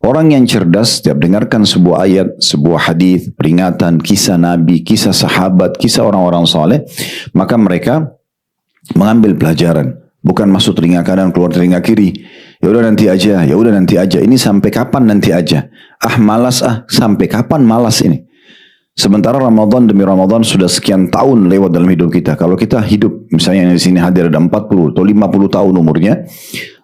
Orang yang cerdas setiap dengarkan sebuah ayat, sebuah hadis, peringatan, kisah Nabi, kisah sahabat, kisah orang-orang saleh, maka mereka mengambil pelajaran. Bukan masuk telinga kanan, keluar telinga kiri. Ya udah nanti aja, ya udah nanti aja. Ini sampai kapan nanti aja? Ah malas sampai kapan malas ini? Sementara Ramadan demi Ramadan sudah sekian tahun lewat dalam hidup kita. Kalau kita hidup, misalnya di sini hadir ada 40 atau 50 tahun umurnya,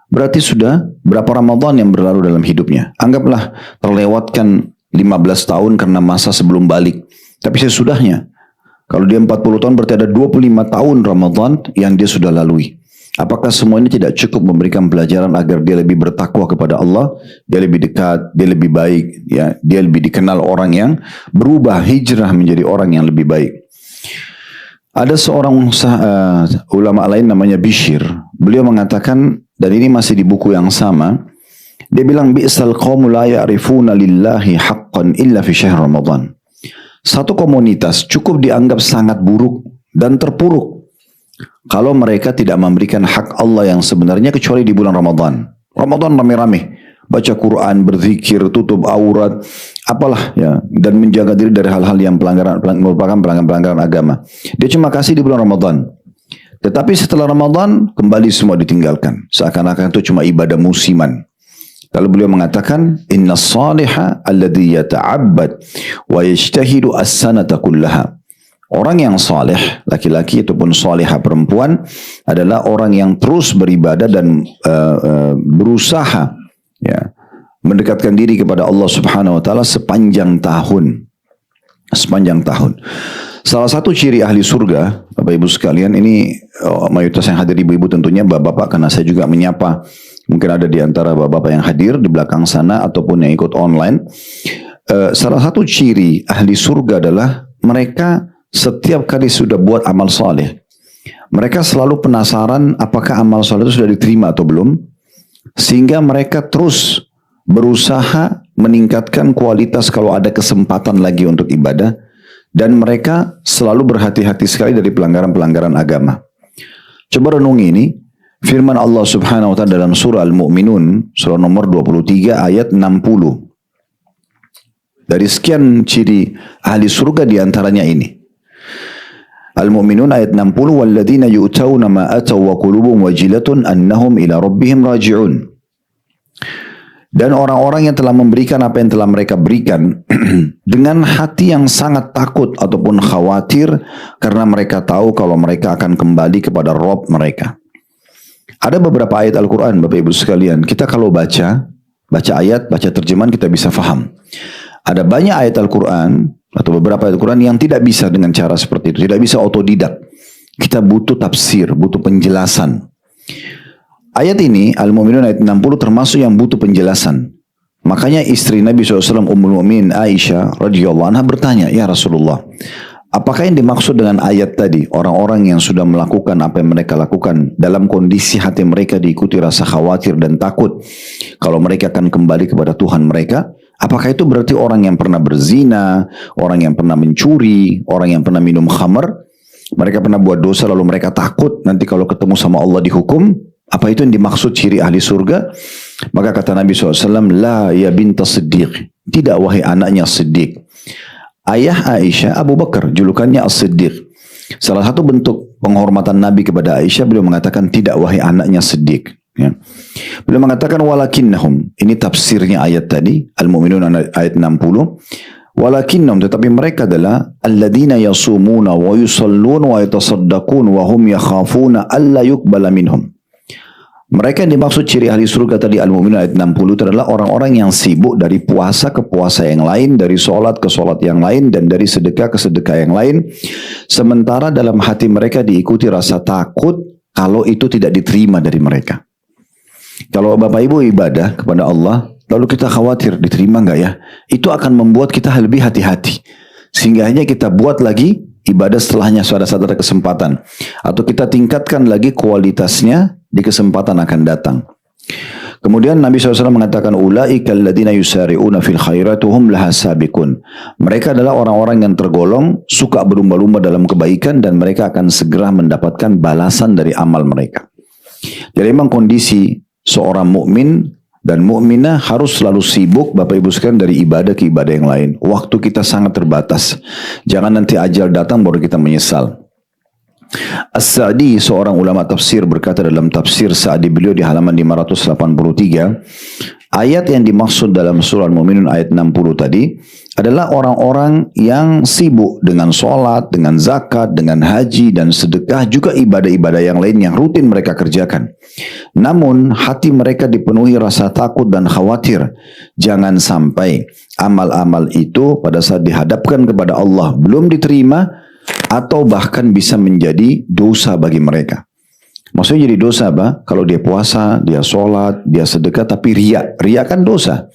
berarti sudah berapa Ramadan yang berlalu dalam hidupnya. Anggaplah terlewatkan 15 tahun karena masa sebelum balik. Tapi sesudahnya, kalau dia 40 tahun berarti ada 25 tahun Ramadan yang dia sudah lalui. Apakah semua ini tidak cukup memberikan pelajaran agar dia lebih bertakwa kepada Allah, dia lebih dekat, dia lebih baik, ya, dia lebih dikenal orang yang berubah hijrah menjadi orang yang lebih baik. Ada seorang ulama lain namanya Bishr. Beliau mengatakan, dan ini masih di buku yang sama, dia bilang bi'sal qawmu la ya'rifuna lillahi haqqan illa fi syahr Ramadan. Satu komunitas cukup dianggap sangat buruk dan terpuruk kalau mereka tidak memberikan hak Allah yang sebenarnya kecuali di bulan Ramadan. Ramadan rame-rame, baca Quran, berzikir, tutup aurat, apalah ya, dan menjaga diri dari hal-hal yang merupakan pelanggaran agama. Dia cuma kasih di bulan Ramadan. Tetapi setelah Ramadan kembali semua ditinggalkan. Seakan-akan itu cuma ibadah musiman. Lalu beliau mengatakan, Inna saliha alladhi yata'abbad wa yajtahidu as-sanata kullaha. Orang yang saleh, laki-laki ataupun salihah perempuan, adalah orang yang terus beribadah dan berusaha ya, mendekatkan diri kepada Allah Subhanahu wa taala sepanjang tahun. Sepanjang tahun. Salah satu ciri ahli surga, Bapak Ibu sekalian, ini mayoritas yang hadir ibu-ibu tentunya bapak-bapak, karena saya juga menyapa, mungkin ada di antara bapak-bapak yang hadir di belakang sana ataupun yang ikut online. Salah satu ciri ahli surga adalah mereka setiap kali sudah buat amal saleh, mereka selalu penasaran apakah amal saleh itu sudah diterima atau belum, sehingga mereka terus berusaha meningkatkan kualitas kalau ada kesempatan lagi untuk ibadah, dan mereka selalu berhati-hati sekali dari pelanggaran-pelanggaran agama. Coba renungi ini, firman Allah Subhanahu wa taala dalam surah Al-Mu'minun, surah nomor 23 ayat 60. Dari sekian ciri ahli surga diantaranya ini. Al-Mu'minun ayat 60, walladzina yu'tawna ma ataw wa qulubuhum wajilatun annahum ila rabbihim raji'un. Dan orang-orang yang telah memberikan apa yang telah mereka berikan dengan hati yang sangat takut ataupun khawatir karena mereka tahu kalau mereka akan kembali kepada Rabb mereka. Ada beberapa ayat Al-Quran, Bapak Ibu sekalian, kita kalau baca ayat, baca terjemahan kita bisa faham. Ada banyak ayat Al-Quran atau beberapa ayat Al-Quran yang tidak bisa dengan cara seperti itu, tidak bisa otodidak. Kita butuh tafsir, butuh penjelasan. Ayat ini, Al-Mu'minun ayat 60 termasuk yang butuh penjelasan. Makanya istri Nabi SAW, Ummul Mu'minin Aisyah radhiyallahu anha bertanya, ya Rasulullah, apakah yang dimaksud dengan ayat tadi, orang-orang yang sudah melakukan apa yang mereka lakukan dalam kondisi hati mereka diikuti rasa khawatir dan takut kalau mereka akan kembali kepada Tuhan mereka? Apakah itu berarti orang yang pernah berzina, orang yang pernah mencuri, orang yang pernah minum khamar, mereka pernah buat dosa lalu mereka takut nanti kalau ketemu sama Allah dihukum? Apa itu yang dimaksud ciri ahli surga? Maka kata Nabi SAW, la ya binta Siddiq, tidak wahai anaknya Siddiq. Ayah Aisyah Abu Bakar, julukannya As-Siddiq. Salah satu bentuk penghormatan Nabi kepada Aisyah, beliau mengatakan tidak wahai anaknya Siddiq. Ya. Beliau mengatakan walakinnahum, ini tafsirnya ayat tadi, Al-Mu'minun ayat 60. Walakinnahum, tetapi mereka adalah alladzina yasumuna wa yusallun wa yatasaddaqun wa hum yakhafuna alla yuqbala minhum. Mereka yang dimaksud ciri ahli surga tadi Al-Mu'minun ayat 60 itu adalah orang-orang yang sibuk dari puasa ke puasa yang lain, dari sholat ke sholat yang lain, dan dari sedekah ke sedekah yang lain. Sementara dalam hati mereka diikuti rasa takut kalau itu tidak diterima dari mereka. Kalau Bapak Ibu ibadah kepada Allah, lalu kita khawatir diterima enggak ya? Itu akan membuat kita lebih hati-hati. Sehingga hanya kita buat lagi ibadah setelahnya saat ada kesempatan. Atau kita tingkatkan lagi kualitasnya di kesempatan akan datang. Kemudian Nabi SAW mengatakan, ulaika alladziina yusari'una fil khairati hum laha sabiqun. Mereka adalah orang-orang yang tergolong suka berlomba-lomba dalam kebaikan dan mereka akan segera mendapatkan balasan dari amal mereka. Jadi memang kondisi seorang mukmin Dan mukminah harus selalu sibuk Bapak Ibu sekalian dari ibadah ke ibadah yang lain. Waktu kita sangat terbatas. Jangan nanti ajal datang baru kita menyesal. As-Sa'di, seorang ulama tafsir, berkata dalam tafsir Sa'di beliau di halaman 583, ayat yang dimaksud dalam surah Al-Mu'minun ayat 60 tadi adalah orang-orang yang sibuk dengan sholat, dengan zakat, dengan haji dan sedekah, juga ibadah-ibadah yang lain yang rutin mereka kerjakan. Namun hati mereka dipenuhi rasa takut dan khawatir. Jangan sampai amal-amal itu pada saat dihadapkan kepada Allah belum diterima atau bahkan bisa menjadi dosa bagi mereka. Maksudnya jadi dosa apa? Kalau dia puasa, dia sholat, dia sedekah tapi riya. Riya kan dosa.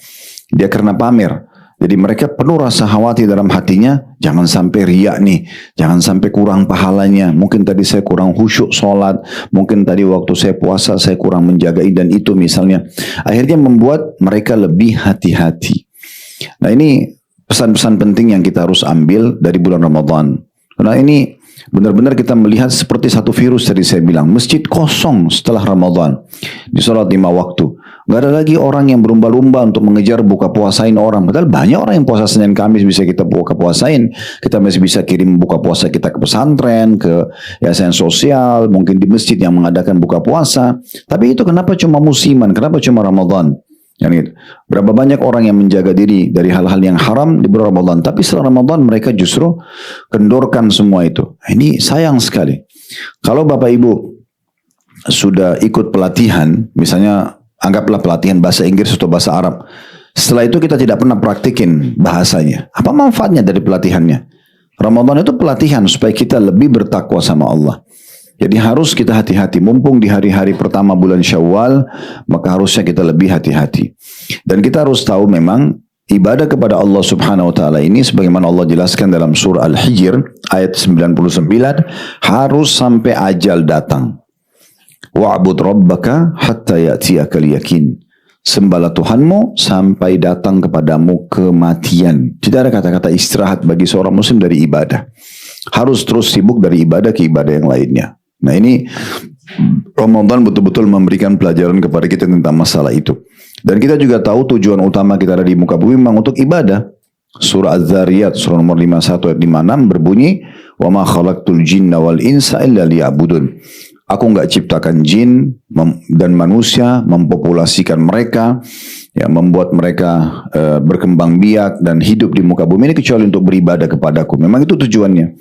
Dia karena pamer. Jadi mereka penuh rasa khawatir dalam hatinya, jangan sampai riya nih, jangan sampai kurang pahalanya. Mungkin tadi saya kurang khusyuk sholat, mungkin tadi waktu saya puasa saya kurang menjaga ini dan itu misalnya. Akhirnya membuat mereka lebih hati-hati. Nah ini pesan-pesan penting yang kita harus ambil dari bulan Ramadan. Karena ini benar-benar kita melihat seperti satu virus tadi saya bilang. Masjid kosong setelah Ramadan. Di sholat 5 waktu. Gak ada lagi orang yang berlomba-lomba untuk mengejar buka puasain orang. Padahal banyak orang yang puasa Senin Kamis bisa kita buka puasain. Kita masih bisa kirim buka puasa kita ke pesantren, ke yayasan sosial, mungkin di masjid yang mengadakan buka puasa. Tapi itu kenapa cuma musiman? Kenapa cuma Ramadan? Gitu. Berapa banyak orang yang menjaga diri dari hal-hal yang haram di bulan Ramadan. Tapi setelah Ramadan mereka justru kendorkan semua itu. Ini sayang sekali. Kalau Bapak Ibu sudah ikut pelatihan, misalnya anggaplah pelatihan bahasa Inggris atau bahasa Arab. Setelah itu kita tidak pernah praktikin bahasanya. Apa manfaatnya dari pelatihannya? Ramadan itu pelatihan supaya kita lebih bertakwa sama Allah. Jadi harus kita hati-hati. Mumpung di hari-hari pertama bulan Syawal, maka harusnya kita lebih hati-hati. Dan kita harus tahu memang ibadah kepada Allah Subhanahu wa taala ini sebagaimana Allah jelaskan dalam surah Al-Hijr ayat 99 harus sampai ajal datang. Wa'bud rabbaka hatta ya'tiyakal yakin. Sembahlah Tuhanmu sampai datang kepadamu kematian. Tidak ada kata-kata istirahat bagi seorang muslim dari ibadah. Harus terus sibuk dari ibadah ke ibadah yang lainnya. Nah ini Ramadan betul-betul memberikan pelajaran kepada kita tentang masalah itu. Dan kita juga tahu tujuan utama kita ada di muka bumi memang untuk ibadah. Surah Az-Zariyat surah nomor 51 ayat 56 berbunyi, "Wa ma khalaqtul jinna wal insa illa liya'budun." Aku enggak ciptakan jin dan manusia, mempopulasikan mereka, ya, membuat mereka berkembang biak dan hidup di muka bumi ini kecuali untuk beribadah kepadaku. Memang itu tujuannya.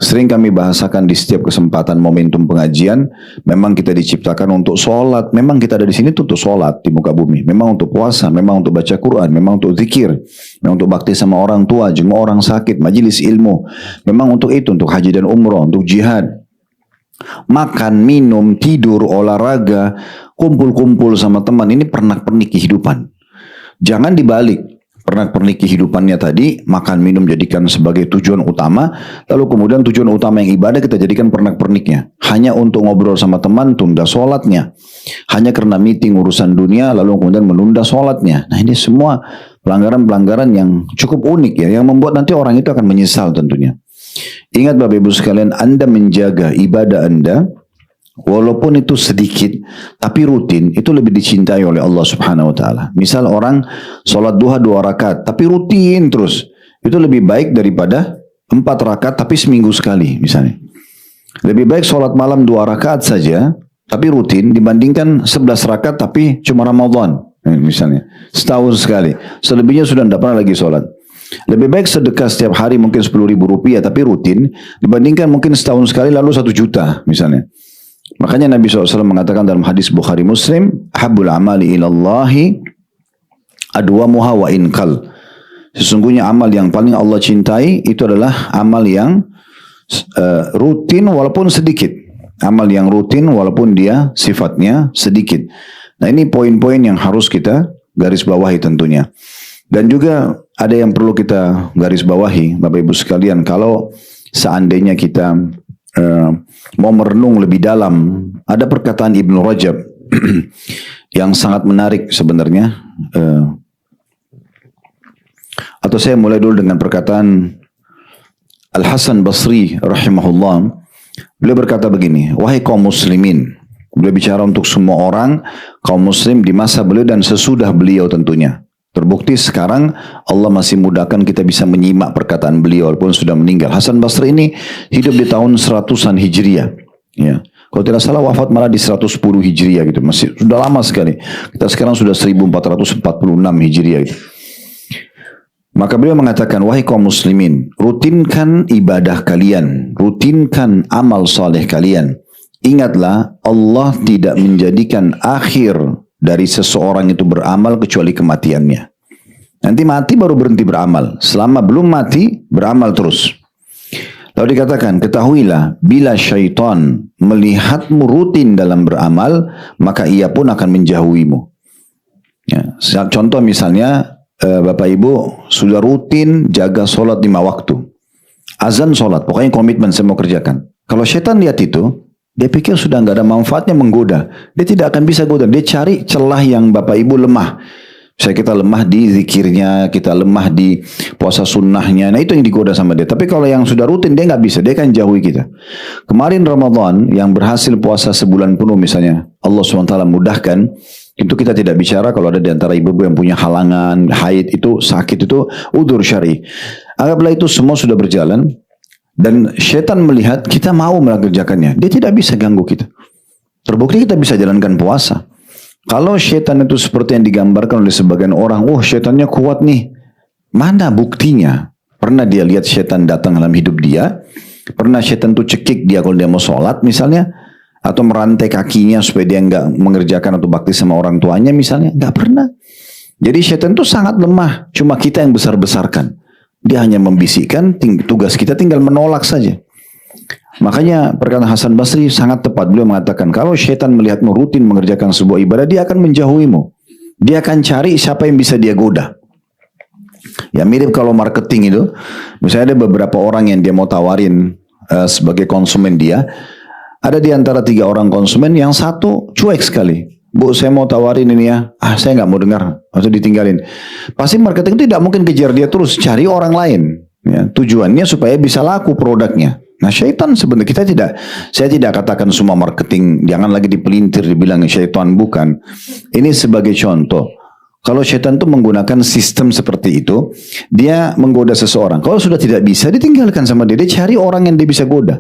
Sering kami bahasakan di setiap kesempatan momentum pengajian, memang kita diciptakan untuk sholat, memang kita ada di sini untuk sholat di muka bumi, memang untuk puasa, memang untuk baca Quran, memang untuk zikir, memang untuk bakti sama orang tua, jenguk orang sakit, majelis ilmu, memang untuk itu, untuk haji dan umroh, untuk jihad. Makan, minum, tidur, olahraga, kumpul-kumpul sama teman, ini pernak-pernik kehidupan. Jangan dibalik. Pernak-pernik kehidupannya tadi, makan, minum jadikan sebagai tujuan utama, lalu kemudian tujuan utama yang ibadah kita jadikan pernak-perniknya. Hanya untuk ngobrol sama teman, tunda sholatnya. Hanya karena meeting urusan dunia, lalu kemudian menunda sholatnya. Nah ini semua pelanggaran-pelanggaran yang cukup unik ya, yang membuat nanti orang itu akan menyesal tentunya. Ingat Bapak Ibu sekalian, Anda menjaga ibadah Anda, walaupun itu sedikit, tapi rutin, itu lebih dicintai oleh Allah Subhanahu wa taala. Misal orang sholat duha 2 rakaat, tapi rutin terus, itu lebih baik daripada 4 rakaat, tapi seminggu sekali misalnya. Lebih baik sholat malam 2 rakaat saja, tapi rutin, dibandingkan 11 rakaat, tapi cuma Ramadan, misalnya. Setahun sekali. Selebihnya sudah tidak pernah lagi sholat. Lebih baik sedekah setiap hari mungkin 10.000 rupiah tapi rutin dibandingkan mungkin setahun sekali lalu 1 juta misalnya. Makanya Nabi SAW mengatakan dalam hadis Bukhari Muslim, "Habbul amali ilallahi adwamuha wa inkal." Sesungguhnya amal yang paling Allah cintai itu adalah amal yang rutin walaupun sedikit. Amal yang rutin walaupun dia sifatnya sedikit. Nah ini poin-poin yang harus kita garis bawahi tentunya. Dan juga ada yang perlu kita garis bawahi, Bapak Ibu sekalian, kalau seandainya kita mau merenung lebih dalam, ada perkataan Ibnu Rajab yang sangat menarik sebenarnya. Atau saya mulai dulu dengan perkataan Al-Hasan Basri rahimahullah. Beliau berkata begini, "Wahai kaum muslimin, Beliau bicara untuk semua orang, kaum muslim di masa beliau dan sesudah beliau tentunya. Terbukti sekarang Allah masih mudahkan kita bisa menyimak perkataan beliau walaupun sudah meninggal. Hasan Basri ini hidup di tahun 100-an Hijriah. Ya. Kalau tidak salah wafat malah di 110 Hijriah gitu. Masih sudah lama sekali. Kita sekarang sudah 1446 Hijriah gitu. Maka beliau mengatakan, wahai kaum muslimin, rutinkan ibadah kalian, rutinkan amal saleh kalian. Ingatlah Allah tidak menjadikan akhir dari seseorang itu beramal kecuali kematiannya. Nanti mati baru berhenti beramal. Selama belum mati, beramal terus. Lalu dikatakan, ketahuilah bila syaitan melihatmu rutin dalam beramal, maka ia pun akan menjauhimu. Ya, contoh misalnya, Bapak Ibu sudah rutin jaga sholat 5 waktu. Azan sholat, pokoknya komitmen saya mau kerjakan. Kalau syaitan lihat itu, dia pikir sudah nggak ada manfaatnya menggoda. Dia tidak akan bisa goda. Dia cari celah yang Bapak Ibu lemah. Misalnya kita lemah di zikirnya, kita lemah di puasa sunnahnya. Nah itu yang digoda sama dia. Tapi kalau yang sudah rutin dia nggak bisa. Dia akan jauhi kita. Kemarin Ramadan yang berhasil puasa sebulan penuh misalnya. Allah SWT mudahkan. Itu kita tidak bicara kalau ada di antara ibu-ibu yang punya halangan, haid itu, sakit itu, udzur syar'i. Anggaplah itu semua sudah berjalan. Dan syaitan melihat kita mau mengerjakannya. Dia tidak bisa ganggu kita. Terbukti kita bisa jalankan puasa. Kalau syaitan itu seperti yang digambarkan oleh sebagian orang. Oh syaitannya kuat nih. Mana buktinya? Pernah dia lihat syaitan datang dalam hidup dia? Pernah syaitan itu cekik dia kalau dia mau sholat misalnya? Atau merantai kakinya supaya dia nggak mengerjakan atau bakti sama orang tuanya misalnya? Nggak pernah. Jadi syaitan itu sangat lemah. Cuma kita yang besar-besarkan. Dia hanya membisikkan, tugas kita tinggal menolak saja. Makanya perkataan Hasan Basri sangat tepat. Beliau mengatakan, kalau syaitan melihatmu rutin mengerjakan sebuah ibadah, dia akan menjauhimu. Dia akan cari siapa yang bisa dia goda. Ya mirip kalau marketing itu, misalnya ada beberapa orang yang dia mau tawarin sebagai konsumen dia. Ada di antara 3 orang konsumen, yang satu cuek sekali. Bu, saya mau tawarin ini ya. Saya nggak mau dengar atau ditinggalin. Pasti marketing itu tidak mungkin kejar dia terus, cari orang lain. Ya, tujuannya supaya bisa laku produknya. Nah, syaitan sebenarnya saya tidak katakan semua marketing jangan lagi dipelintir dibilang syaitan, bukan. Ini sebagai contoh. Kalau syaitan itu menggunakan sistem seperti itu, dia menggoda seseorang. Kalau sudah tidak bisa, ditinggalkan sama dia. Dia cari orang yang dia bisa goda.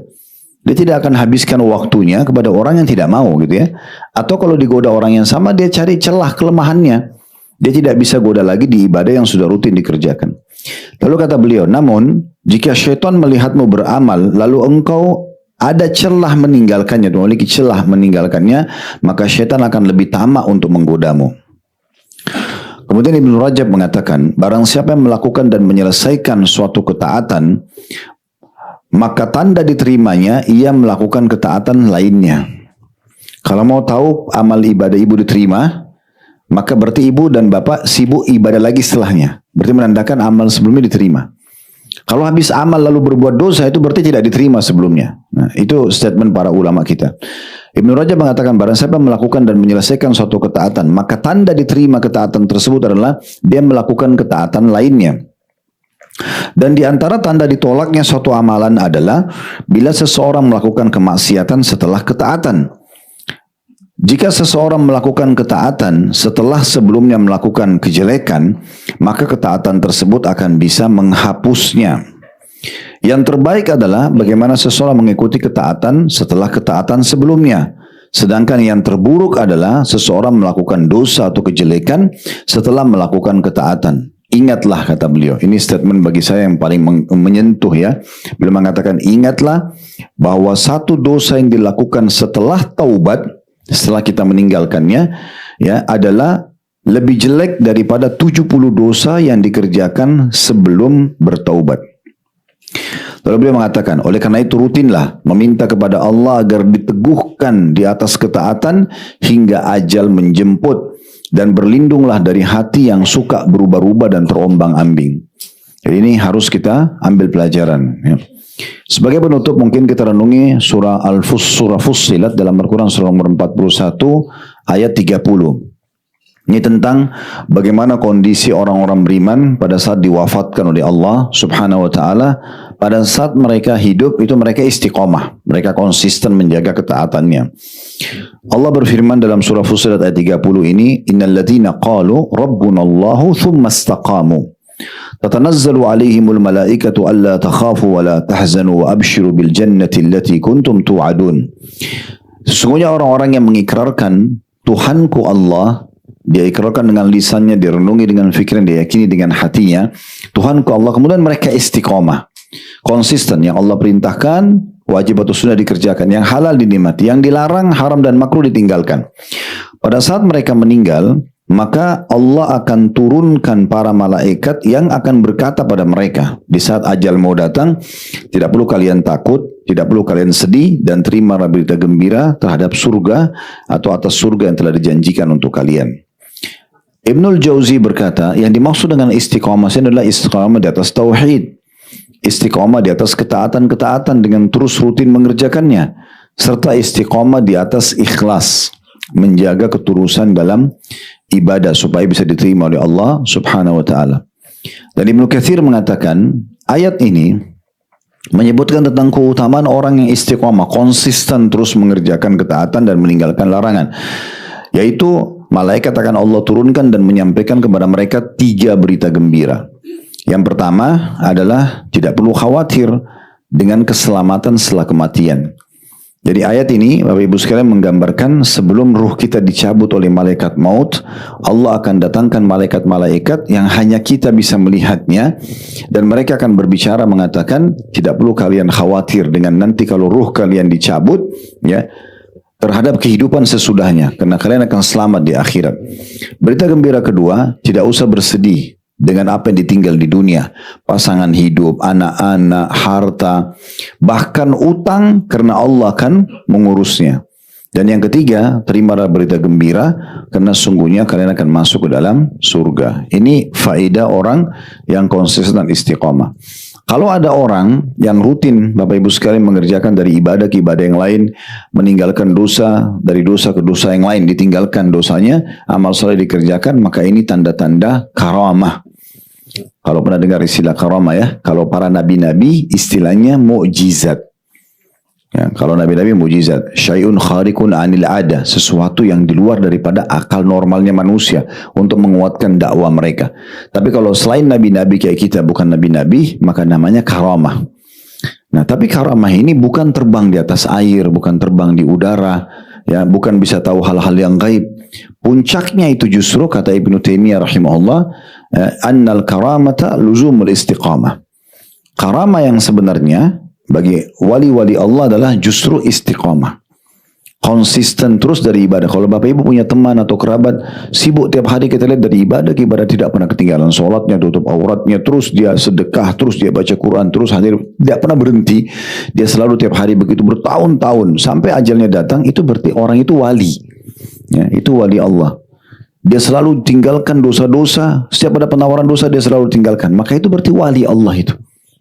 Dia tidak akan habiskan waktunya kepada orang yang tidak mau gitu ya. Atau kalau digoda orang yang sama, dia cari celah kelemahannya. Dia tidak bisa goda lagi di ibadah yang sudah rutin dikerjakan. Lalu kata beliau, namun jika syaitan melihatmu beramal, lalu engkau ada celah meninggalkannya, memiliki celah meninggalkannya, maka syaitan akan lebih tamak untuk menggodamu. Kemudian Ibnu Rajab mengatakan, barang siapa yang melakukan dan menyelesaikan suatu ketaatan, maka tanda diterimanya ia melakukan ketaatan lainnya. Kalau mau tahu amal ibadah ibu diterima, maka berarti ibu dan bapak sibuk ibadah lagi setelahnya. Berarti menandakan amal sebelumnya diterima. Kalau habis amal lalu berbuat dosa, itu berarti tidak diterima sebelumnya. Nah, itu statement para ulama kita. Ibnu Rajab mengatakan, barang siapa melakukan dan menyelesaikan suatu ketaatan, maka tanda diterima ketaatan tersebut adalah dia melakukan ketaatan lainnya. Dan di antara tanda ditolaknya suatu amalan adalah bila seseorang melakukan kemaksiatan setelah ketaatan. Jika seseorang melakukan ketaatan setelah sebelumnya melakukan kejelekan, maka ketaatan tersebut akan bisa menghapusnya. Yang terbaik adalah bagaimana seseorang mengikuti ketaatan setelah ketaatan sebelumnya. Sedangkan yang terburuk adalah seseorang melakukan dosa atau kejelekan setelah melakukan ketaatan. Ingatlah, kata beliau, ini statement bagi saya yang paling menyentuh ya. Beliau mengatakan, ingatlah bahwa satu dosa yang dilakukan setelah taubat, setelah kita meninggalkannya, ya, adalah lebih jelek daripada 70 dosa yang dikerjakan sebelum bertaubat. Lalu beliau mengatakan, oleh karena itu rutinlah meminta kepada Allah agar diteguhkan di atas ketaatan hingga ajal menjemput. Dan berlindunglah dari hati yang suka berubah-ubah dan terombang-ambing. Jadi ini harus kita ambil pelajaran. Ya. Sebagai penutup mungkin kita renungi surah Fussilat dalam Al-Quran surah nomor 41 ayat 30. Ini tentang bagaimana kondisi orang-orang beriman pada saat diwafatkan oleh Allah Subhanahu wa taala. Pada saat mereka hidup itu mereka istiqomah, mereka konsisten menjaga ketaatannya. Allah berfirman dalam surah Fussilat ayat 30 ini, innal ladzina qalu rabbunallahu tsumma istaqamu tatanazzalu alaihimul malaikatu alla takhafu wa la tahzanu wa abshiru bil jannati allati kuntum tu'adun. Sesungguhnya orang-orang yang mengikrarkan Tuhanku Allah, dia ikrarkan dengan lisannya, direnungi dengan fikiran, dia yakini dengan hatinya, Tuhanku Allah, kemudian mereka istiqomah, konsisten, yang Allah perintahkan wajib atau sunnah dikerjakan, yang halal dinikmati, yang dilarang haram dan makruh ditinggalkan. Pada saat mereka meninggal, maka Allah akan turunkan para malaikat yang akan berkata pada mereka di saat ajal mau datang, tidak perlu kalian takut, tidak perlu kalian sedih, dan terima berita gembira terhadap surga atau atas surga yang telah dijanjikan untuk kalian. Ibnul Jauzi berkata, yang dimaksud dengan istiqamah adalah istiqamah di atas tauhid, istiqamah di atas ketaatan-ketaatan dengan terus rutin mengerjakannya, serta istiqamah di atas ikhlas, menjaga ketulusan dalam ibadah supaya bisa diterima oleh Allah Subhanahu wa taala. Dan Ibnu Katsir mengatakan, ayat ini menyebutkan tentang keutamaan orang yang istiqamah, konsisten terus mengerjakan ketaatan dan meninggalkan larangan, yaitu malaikat akan Allah turunkan dan menyampaikan kepada mereka 3 berita gembira. Yang pertama adalah tidak perlu khawatir dengan keselamatan setelah kematian. Jadi ayat ini Bapak Ibu sekalian menggambarkan sebelum ruh kita dicabut oleh malaikat maut, Allah akan datangkan malaikat-malaikat yang hanya kita bisa melihatnya, dan mereka akan berbicara mengatakan tidak perlu kalian khawatir dengan nanti kalau ruh kalian dicabut, ya, terhadap kehidupan sesudahnya, karena kalian akan selamat di akhirat. Berita gembira kedua, tidak usah bersedih dengan apa yang ditinggal di dunia, pasangan hidup, anak-anak, harta, bahkan utang, karena Allah akan mengurusnya. Dan yang ketiga, terimalah berita gembira, karena sungguhnya kalian akan masuk ke dalam surga. Ini faedah orang yang konsisten dan istiqamah. Kalau ada orang yang rutin, Bapak Ibu sekalian, mengerjakan dari ibadah ke ibadah yang lain, meninggalkan dosa, dari dosa ke dosa yang lain, ditinggalkan dosanya, amal saleh dikerjakan, maka ini tanda-tanda karamah. Kalau pernah dengar istilah karamah, ya, kalau para nabi-nabi istilahnya mukjizat. Ya, kalau nabi-nabi mukjizat, syai'un khariqun 'anil 'ada, sesuatu yang di luar daripada akal normalnya manusia untuk menguatkan dakwah mereka. Tapi kalau selain nabi-nabi kayak kita bukan nabi-nabi, maka namanya karamah. Nah, tapi karamah ini bukan terbang di atas air, bukan terbang di udara, ya, bukan bisa tahu hal-hal yang gaib. Puncaknya itu justru kata Ibnu Taimiyah rahimahullah, annal karamata luzumul istiqamah. Karamah yang sebenarnya bagi wali-wali Allah adalah justru istiqamah. Konsisten terus dari ibadah. Kalau Bapak Ibu punya teman atau kerabat sibuk tiap hari, kita lihat dari ibadah ke ibadah, tidak pernah ketinggalan sholatnya, tutup auratnya, terus dia sedekah, terus dia baca Quran, terus hadir, tidak pernah berhenti. Dia selalu tiap hari begitu bertahun-tahun sampai ajalnya datang. Itu berarti orang itu wali. Ya, itu wali Allah. Dia selalu tinggalkan dosa-dosa. Setiap ada penawaran dosa dia selalu tinggalkan. Maka itu berarti wali Allah itu.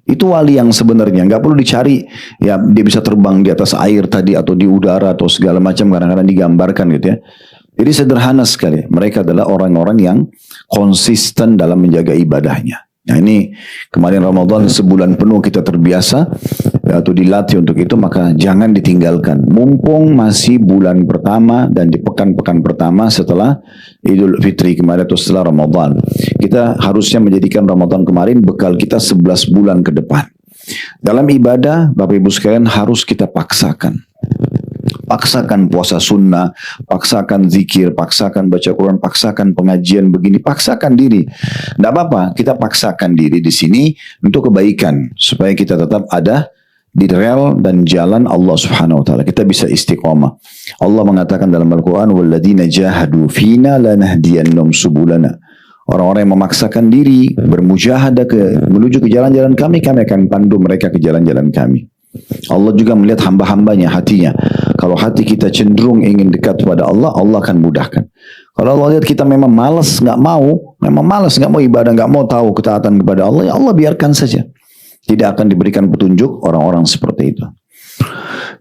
Itu wali yang sebenarnya, nggak perlu dicari. Ya, dia bisa terbang di atas air tadi atau di udara atau segala macam, kadang-kadang digambarkan gitu ya. Jadi sederhana sekali. Mereka adalah orang-orang yang konsisten dalam menjaga ibadahnya. Nah, ini kemarin Ramadan sebulan penuh kita terbiasa atau dilatih untuk itu, maka jangan ditinggalkan. Mumpung masih bulan pertama dan di pekan-pekan pertama setelah Idul Fitri kemarin atau setelah Ramadan. Kita harusnya menjadikan Ramadan kemarin bekal kita 11 bulan ke depan. Dalam ibadah, Bapak Ibu sekalian, harus kita paksakan. Paksakan puasa sunnah, paksakan zikir, paksakan baca Quran, paksakan pengajian begini, paksakan diri. Tidak apa-apa, kita paksakan diri di sini untuk kebaikan, supaya kita tetap ada di rel dan jalan Allah Subhanahu wa taala. Kita bisa istiqomah. Allah mengatakan dalam Al-Qur'an, "Walladzina jahadu fina lanahdiyannahum subulana." Orang-orang yang memaksakan diri, bermujahadah menuju ke jalan-jalan kami, kami akan pandu mereka ke jalan-jalan kami. Allah juga melihat hamba-hambanya, hatinya. Kalau hati kita cenderung ingin dekat kepada Allah, Allah akan mudahkan. Kalau Allah lihat kita memang malas, memang malas, nggak mau ibadah, nggak mau tahu ketaatan kepada Allah, ya Allah biarkan saja. Tidak akan diberikan petunjuk orang-orang seperti itu.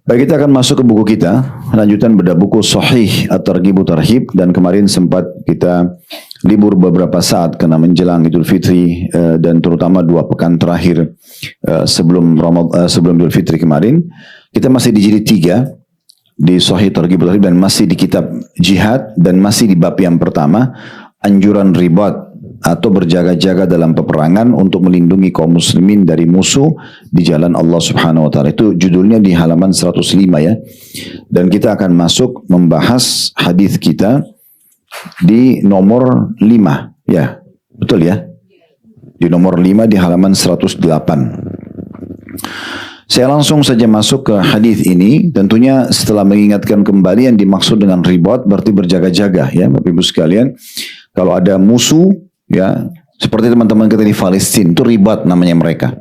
Baik, kita akan masuk ke buku kita, lanjutan bedah buku Sahih At-Targhib Tarhib, dan kemarin sempat kita libur beberapa saat karena menjelang Idul Fitri dan terutama 2 pekan terakhir sebelum Idul Fitri kemarin. Kita masih di jilid 3 di Sahih Targhib Tarhib dan masih di kitab jihad dan masih di bab yang pertama, anjuran ribat atau berjaga-jaga dalam peperangan untuk melindungi kaum muslimin dari musuh di jalan Allah Subhanahu wa taala. Itu judulnya di halaman 105 ya. Dan kita akan masuk membahas hadis kita di nomor 5 ya. Betul ya? Di nomor 5 di halaman 108. Saya langsung saja masuk ke hadis ini. Tentunya setelah mengingatkan kembali yang dimaksud dengan ribat berarti berjaga-jaga ya, Bapak Ibu sekalian. Kalau ada musuh ya, seperti teman-teman kita di Palestina, itu ribat namanya mereka.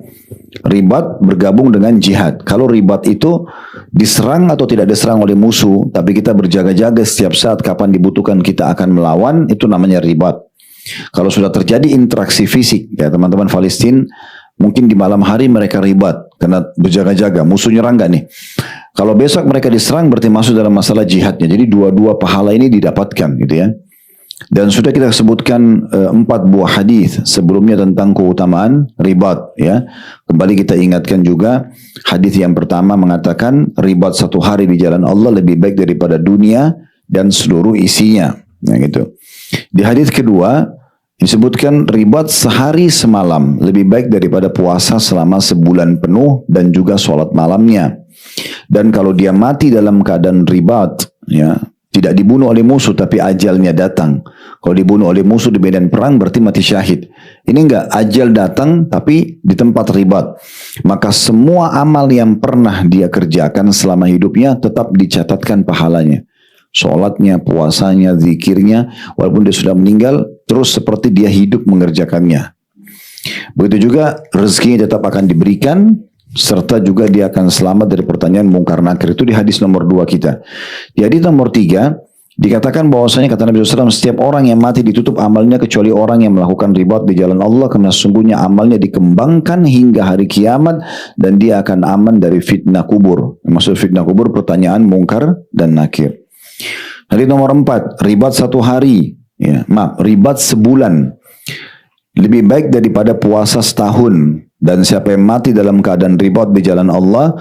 Ribat bergabung dengan jihad. Kalau ribat itu diserang atau tidak diserang oleh musuh, tapi kita berjaga-jaga setiap saat kapan dibutuhkan kita akan melawan, itu namanya ribat. Kalau sudah terjadi interaksi fisik, ya teman-teman Palestina, mungkin di malam hari mereka ribat karena berjaga-jaga, musuh nyerang nggak nih? Kalau besok mereka diserang berarti masuk dalam masalah jihadnya. Jadi dua-dua pahala ini didapatkan gitu ya. Dan sudah kita sebutkan 4 buah hadis sebelumnya tentang keutamaan ribat ya. Kembali kita ingatkan juga hadis yang pertama mengatakan ribat 1 hari di jalan Allah lebih baik daripada dunia dan seluruh isinya. Ya gitu. Di hadis kedua disebutkan ribat sehari semalam lebih baik daripada puasa selama sebulan penuh dan juga sholat malamnya. Dan kalau dia mati dalam keadaan ribat ya, tidak dibunuh oleh musuh tapi ajalnya datang. Kalau dibunuh oleh musuh di medan perang berarti mati syahid. Ini enggak, ajal datang tapi di tempat ribat. Maka semua amal yang pernah dia kerjakan selama hidupnya tetap dicatatkan pahalanya. Sholatnya, puasanya, zikirnya, walaupun dia sudah meninggal, terus seperti dia hidup mengerjakannya. Begitu juga rezekinya tetap akan diberikan, serta juga dia akan selamat dari pertanyaan mungkar nakir. Itu di hadis nomor 2 kita. Di hadis nomor 3 dikatakan bahwasanya kata Nabi SAW, setiap orang yang mati ditutup amalnya kecuali orang yang melakukan ribat di jalan Allah, karena sesungguhnya amalnya dikembangkan hingga hari kiamat dan dia akan aman dari fitnah kubur. Maksud fitnah kubur pertanyaan mungkar dan nakir. Hadis nomor 4, ribat 1 hari, ya, ribat sebulan lebih baik daripada puasa setahun. Dan siapa yang mati dalam keadaan ribat di jalan Allah,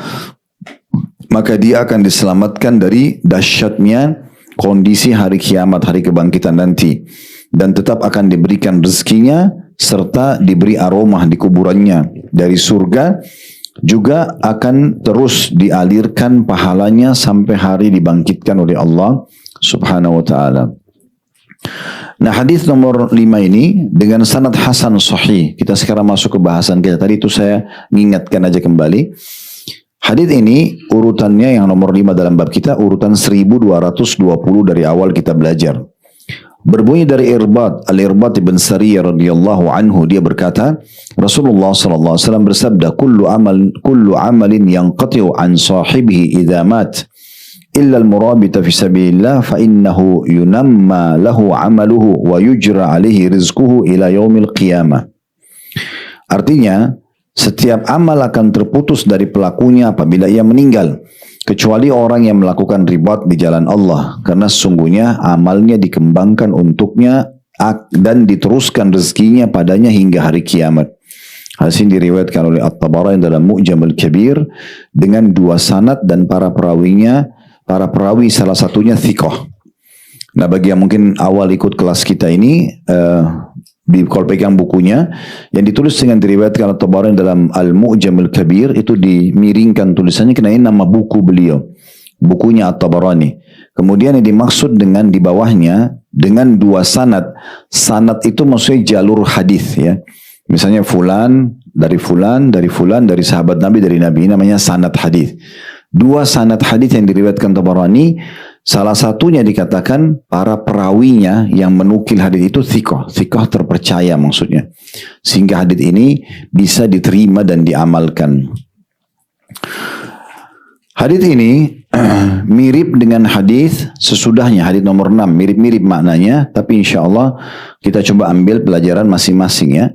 maka dia akan diselamatkan dari dahsyatnya kondisi hari kiamat, hari kebangkitan nanti. Dan tetap akan diberikan rezekinya, serta diberi aroma di kuburannya dari surga. Juga akan terus dialirkan pahalanya sampai hari dibangkitkan oleh Allah Subhanahu wa ta'ala. Nah, hadis nomor 5 ini dengan sanad hasan sahih. Kita sekarang masuk ke bahasan kita. Tadi itu saya mengingatkan aja kembali. Hadis ini urutannya yang nomor 5 dalam bab kita, urutan 1220 dari awal kita belajar. Berbunyi dari Al-Irbad ibn Sariyah radhiyallahu anhu, dia berkata, Rasulullah sallallahu alaihi wasallam bersabda, kullu amalin yanqati'u an sahibihi idza mat illa al-murabita fi sabilillah fa innahu yunamma lahu amaluhu wa yujra alaihi rizquhu ila yaumil qiyamah. Artinya, setiap amal akan terputus dari pelakunya apabila ia meninggal, kecuali orang yang melakukan ribat di jalan Allah, karena sesungguhnya amalnya dikembangkan untuknya dan diteruskan rezekinya padanya hingga hari kiamat. Hadis ini diriwayatkan oleh At-Tabarani dalam Mu'jam Al-Kabir dengan 2 sanad dan para perawi salah satunya thiqah. Nah, bagi yang mungkin awal ikut kelas kita ini, kalau pegang bukunya yang ditulis dengan diriwayatkan At-Tabarani dalam Al-Mu'jam Al-Kabir, itu dimiringkan tulisannya karena ini nama buku beliau, bukunya At-Tabarani. Kemudian yang dimaksud dengan di bawahnya dengan 2 sanad. Sanad itu maksudnya jalur hadis ya. Misalnya fulan dari sahabat Nabi dari Nabi, namanya sanad hadis. 2 sanad hadis yang diriwayatkan Tabarani, salah satunya dikatakan para perawinya yang menukil hadis itu thiqah terpercaya maksudnya. Sehingga hadis ini bisa diterima dan diamalkan. Hadis ini mirip dengan hadis sesudahnya, hadis nomor 6, mirip-mirip maknanya, tapi insya Allah kita coba ambil pelajaran masing-masing ya.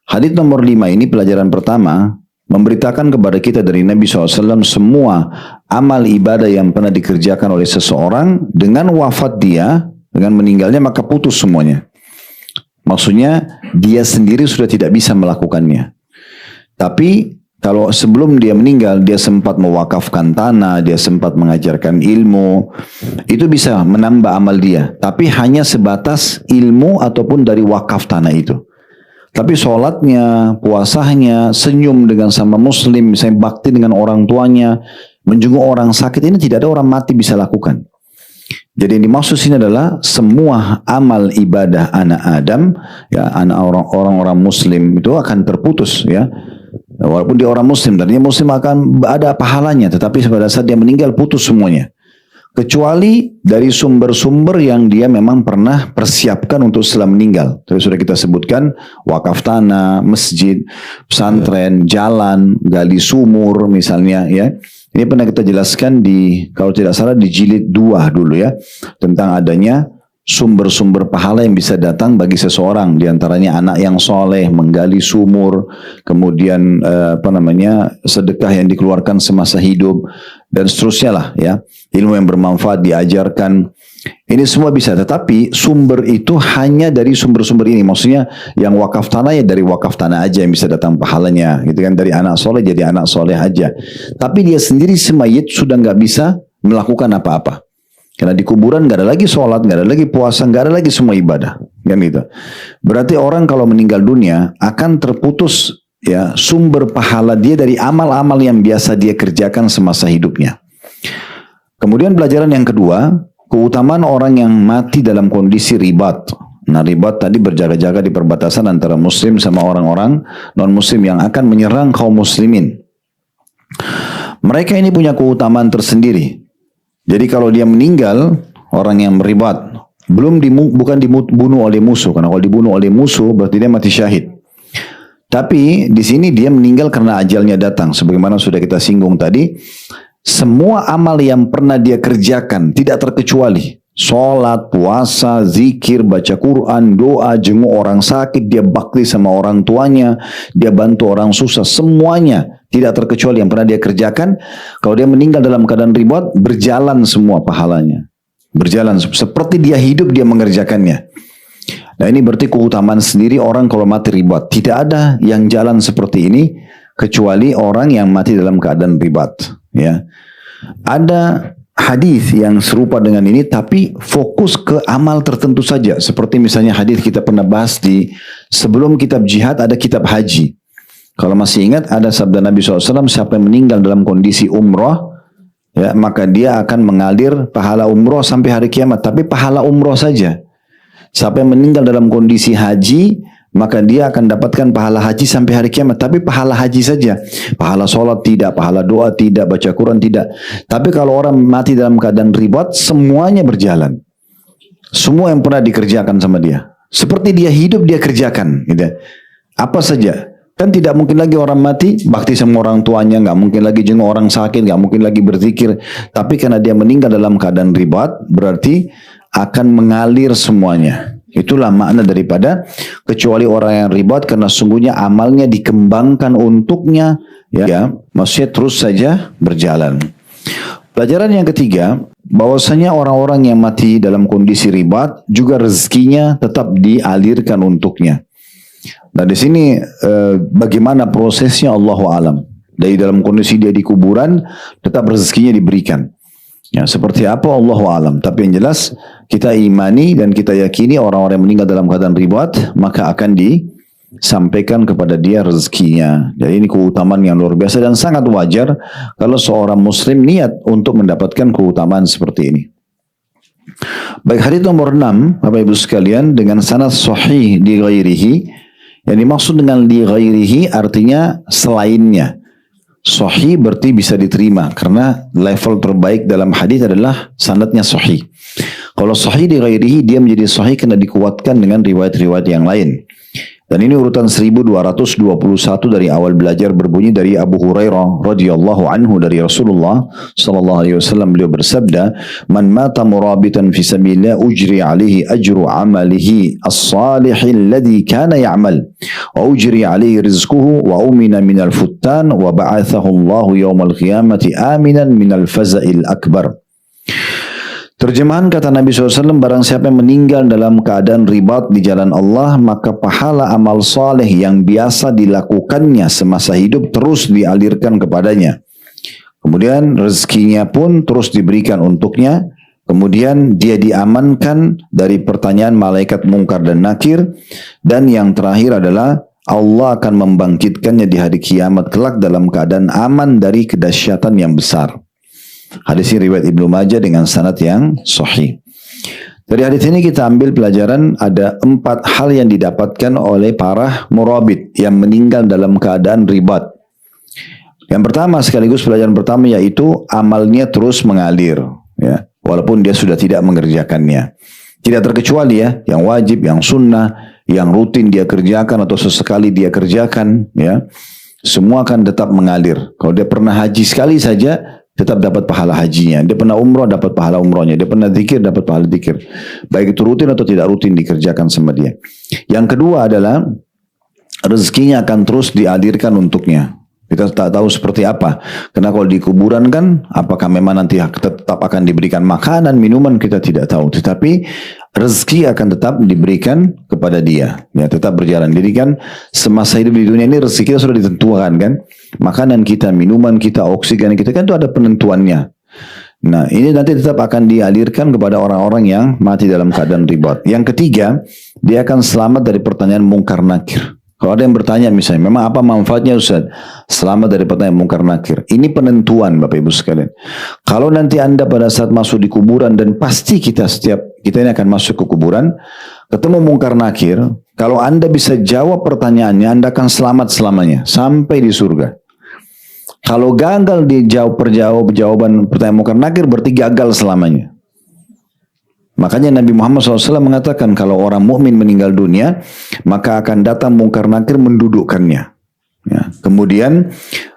Hadis nomor 5 ini pelajaran pertama, memberitakan kepada kita dari Nabi SAW semua amal ibadah yang pernah dikerjakan oleh seseorang dengan wafat dia, dengan meninggalnya maka putus semuanya. Maksudnya dia sendiri sudah tidak bisa melakukannya. Tapi kalau sebelum dia meninggal, dia sempat mewakafkan tanah, dia sempat mengajarkan ilmu, itu bisa menambah amal dia. Tapi hanya sebatas ilmu ataupun dari wakaf tanah itu. Tapi sholatnya, puasanya, senyum dengan sama muslim, misalnya bakti dengan orang tuanya, menjenguk orang sakit, ini tidak ada orang mati bisa lakukan. Jadi yang dimaksud sini adalah semua amal ibadah anak Adam, ya anak orang-orang muslim itu akan terputus, ya. Walaupun dia orang muslim, tadinya muslim akan ada pahalanya, tetapi pada saat dia meninggal putus semuanya. Kecuali dari sumber-sumber yang dia memang pernah persiapkan untuk setelah meninggal. Tadi sudah kita sebutkan, wakaf tanah, masjid, pesantren, jalan, gali sumur misalnya, ya. Ini pernah kita jelaskan di, kalau tidak salah di jilid 2 dulu ya, tentang adanya sumber-sumber pahala yang bisa datang bagi seseorang, diantaranya anak yang soleh, menggali sumur, kemudian sedekah yang dikeluarkan semasa hidup, dan seterusnya lah ya, ilmu yang bermanfaat diajarkan, ini semua bisa. Tetapi sumber itu hanya dari sumber-sumber ini, maksudnya yang wakaf tanah ya dari wakaf tanah aja yang bisa datang pahalanya, gitu kan, dari anak soleh jadi anak soleh aja. Tapi dia sendiri semayit sudah nggak bisa melakukan apa-apa. Karena di kuburan nggak ada lagi sholat, nggak ada lagi puasa, nggak ada lagi semua ibadah, kan gitu. Berarti orang kalau meninggal dunia akan terputus ya sumber pahala dia dari amal-amal yang biasa dia kerjakan semasa hidupnya. Kemudian pelajaran yang kedua, keutamaan orang yang mati dalam kondisi ribat. Nah ribat tadi berjaga-jaga di perbatasan antara muslim sama orang-orang non-muslim yang akan menyerang kaum muslimin. Mereka ini punya keutamaan tersendiri. Jadi kalau dia meninggal, orang yang meribat, bukan dibunuh oleh musuh, karena kalau dibunuh oleh musuh berarti dia mati syahid. Tapi di sini dia meninggal karena ajalnya datang, sebagaimana sudah kita singgung tadi. Semua amal yang pernah dia kerjakan tidak terkecuali sholat, puasa, zikir, baca Quran, doa, jenguk orang sakit, dia bakti sama orang tuanya, dia bantu orang susah, semuanya tidak terkecuali yang pernah dia kerjakan. Kalau dia meninggal dalam keadaan ribat, berjalan semua pahalanya. Berjalan seperti dia hidup, dia mengerjakannya. Nah ini berarti keutamaan sendiri orang kalau mati ribat. Tidak ada yang jalan seperti ini kecuali orang yang mati dalam keadaan ribat. Ya, ada hadis yang serupa dengan ini, tapi fokus ke amal tertentu saja. Seperti misalnya hadis kita pernah bahas di sebelum kitab jihad, ada kitab haji. Kalau masih ingat ada sabda Nabi SAW, siapa yang meninggal dalam kondisi umroh, ya, maka dia akan mengalir pahala umroh sampai hari kiamat. Tapi pahala umroh saja. Siapa yang meninggal dalam kondisi haji, maka dia akan dapatkan pahala haji sampai hari kiamat. Tapi pahala haji saja. Pahala sholat tidak, pahala doa tidak, baca Quran tidak. Tapi kalau orang mati dalam keadaan ribat, semuanya berjalan. Semua yang pernah dikerjakan sama dia. Seperti dia hidup, dia kerjakan. Gitu. Apa saja. Kan tidak mungkin lagi orang mati bakti sama orang tuanya, nggak mungkin lagi jenguk orang sakit, nggak mungkin lagi berzikir. Tapi karena dia meninggal dalam keadaan ribat, berarti akan mengalir semuanya. Itulah makna daripada kecuali orang yang ribat, karena sungguhnya amalnya dikembangkan untuknya, ya maksudnya terus saja berjalan. Pelajaran yang ketiga, bahwasanya orang-orang yang mati dalam kondisi ribat juga rezekinya tetap dialirkan untuknya. Nah di sini bagaimana prosesnya Allahu alam. Dari dalam kondisi dia di kuburan tetap rezekinya diberikan. Ya, seperti apa Allahu alam. Tapi yang jelas kita imani dan kita yakini orang-orang yang meninggal dalam keadaan ribat maka akan disampaikan kepada dia rezekinya. Jadi ini keutamaan yang luar biasa dan sangat wajar kalau seorang muslim niat untuk mendapatkan keutamaan seperti ini. Baik, hadits nomor 6 Bapak Ibu sekalian dengan sanad sahih di ghairihi. Yang dimaksud dengan di ghairihi artinya selainnya. Sahih berarti bisa diterima karena level terbaik dalam hadis adalah sanadnya sahih. Kalau sahih di ghairihi dia menjadi sahih karena dikuatkan dengan riwayat-riwayat yang lain. Dan ini urutan 1221 dari awal belajar berbunyi dari Abu Hurairah radhiyallahu anhu dari Rasulullah sallallahu alaihi wasallam, beliau bersabda, "Man mata murabitan fi sabilillah ujri alaihi ajru amalihi as-salih alladhi kana ya'mal wa ujri alaihi rizquhu wa umina minal futtan wa ba'athahu Allah yawmal qiyamati aminan minal faza'il akbar." Terjemahan kata Nabi SAW, barang siapa yang meninggal dalam keadaan ribat di jalan Allah, maka pahala amal saleh yang biasa dilakukannya semasa hidup terus dialirkan kepadanya. Kemudian rezekinya pun terus diberikan untuknya. Kemudian dia diamankan dari pertanyaan malaikat mungkar dan nakir. Dan yang terakhir adalah Allah akan membangkitkannya di hari kiamat kelak dalam keadaan aman dari kedahsyatan yang besar. Hadis ini riwayat Ibnu Majah dengan sanad yang sahih. Dari hadis ini kita ambil pelajaran ada 4 hal yang didapatkan oleh para murabit yang meninggal dalam keadaan ribat. Yang pertama, sekaligus pelajaran pertama, yaitu amalnya terus mengalir, ya, walaupun dia sudah tidak mengerjakannya. Tidak terkecuali ya, yang wajib, yang sunnah, yang rutin dia kerjakan atau sesekali dia kerjakan, ya, semua akan tetap mengalir. Kalau dia pernah haji sekali saja, tetap dapat pahala hajinya. Dia pernah umroh, dapat pahala umrohnya. Dia pernah zikir, dapat pahala zikir. Baik itu rutin atau tidak rutin dikerjakan sama dia. Yang kedua adalah rezekinya akan terus dialirkan untuknya. Kita tak tahu seperti apa. Karena kalau di kuburan kan, apakah memang nanti tetap akan diberikan makanan, minuman, kita tidak tahu. Tetapi rezeki akan tetap diberikan kepada dia. Ya, tetap berjalan. Jadi kan semasa hidup di dunia ini rezeki kita sudah ditentukan kan. Makanan kita, minuman kita, oksigen kita kan itu ada penentuannya. Nah, ini nanti tetap akan dialirkan kepada orang-orang yang mati dalam keadaan ribat. Yang ketiga, dia akan selamat dari pertanyaan mungkar nakir. Kalau ada yang bertanya misalnya, memang apa manfaatnya Ustaz? Selamat dari pertanyaan mungkar nakir. Ini penentuan Bapak Ibu sekalian. Kalau nanti Anda pada saat masuk di kuburan, dan pasti kita ini akan masuk ke kuburan, ketemu mungkar nakir, kalau Anda bisa jawab pertanyaannya, Anda akan selamat selamanya sampai di surga. Kalau gagal dijawab jawaban pertanyaan mungkar nakir, berarti gagal selamanya. Makanya Nabi Muhammad SAW mengatakan kalau orang mukmin meninggal dunia, maka akan datang mungkar nakir mendudukkannya. Ya, kemudian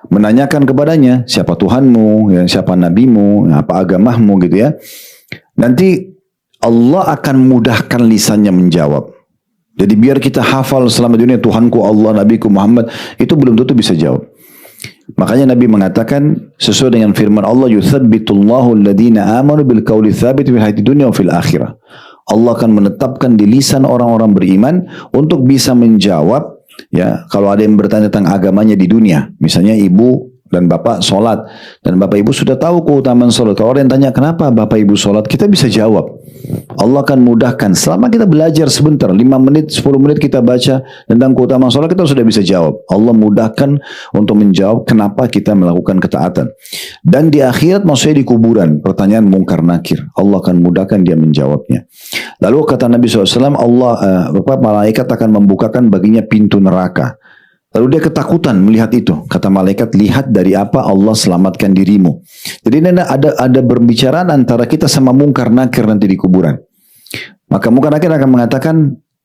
menanyakan kepadanya, siapa Tuhanmu, ya, siapa nabimu, apa agamamu gitu ya. Nanti Allah akan mudahkan lisannya menjawab. Jadi biar kita hafal selama dunia Tuhanku Allah, Nabiku Muhammad, itu belum tentu bisa jawab. Makanya Nabi mengatakan sesuai dengan firman Allah, yuthabbitullahu alladhina amanu bil qawli tsabit fil hayatid dunya wa fil akhirah. Allah akan menetapkan di lisan orang-orang beriman untuk bisa menjawab, ya, kalau ada yang bertanya tentang agamanya di dunia. Misalnya ibu dan bapak sholat, dan bapak ibu sudah tahu keutamaan sholat. Kalau orang yang tanya kenapa bapak ibu sholat, kita bisa jawab. Allah akan mudahkan. Selama kita belajar sebentar, 5 menit, 10 menit kita baca tentang keutamaan sholat, kita sudah bisa jawab. Allah mudahkan untuk menjawab kenapa kita melakukan ketaatan. Dan di akhirat, maksudnya di kuburan, pertanyaan mungkar nakir, Allah akan mudahkan dia menjawabnya. Lalu kata Nabi SAW, malaikat akan membukakan baginya pintu neraka. Lalu dia ketakutan melihat itu. Kata malaikat, lihat dari apa Allah selamatkan dirimu. Jadi ini ada berbicaraan antara kita sama mungkar nakir nanti di kuburan. Maka mungkar nakir akan mengatakan,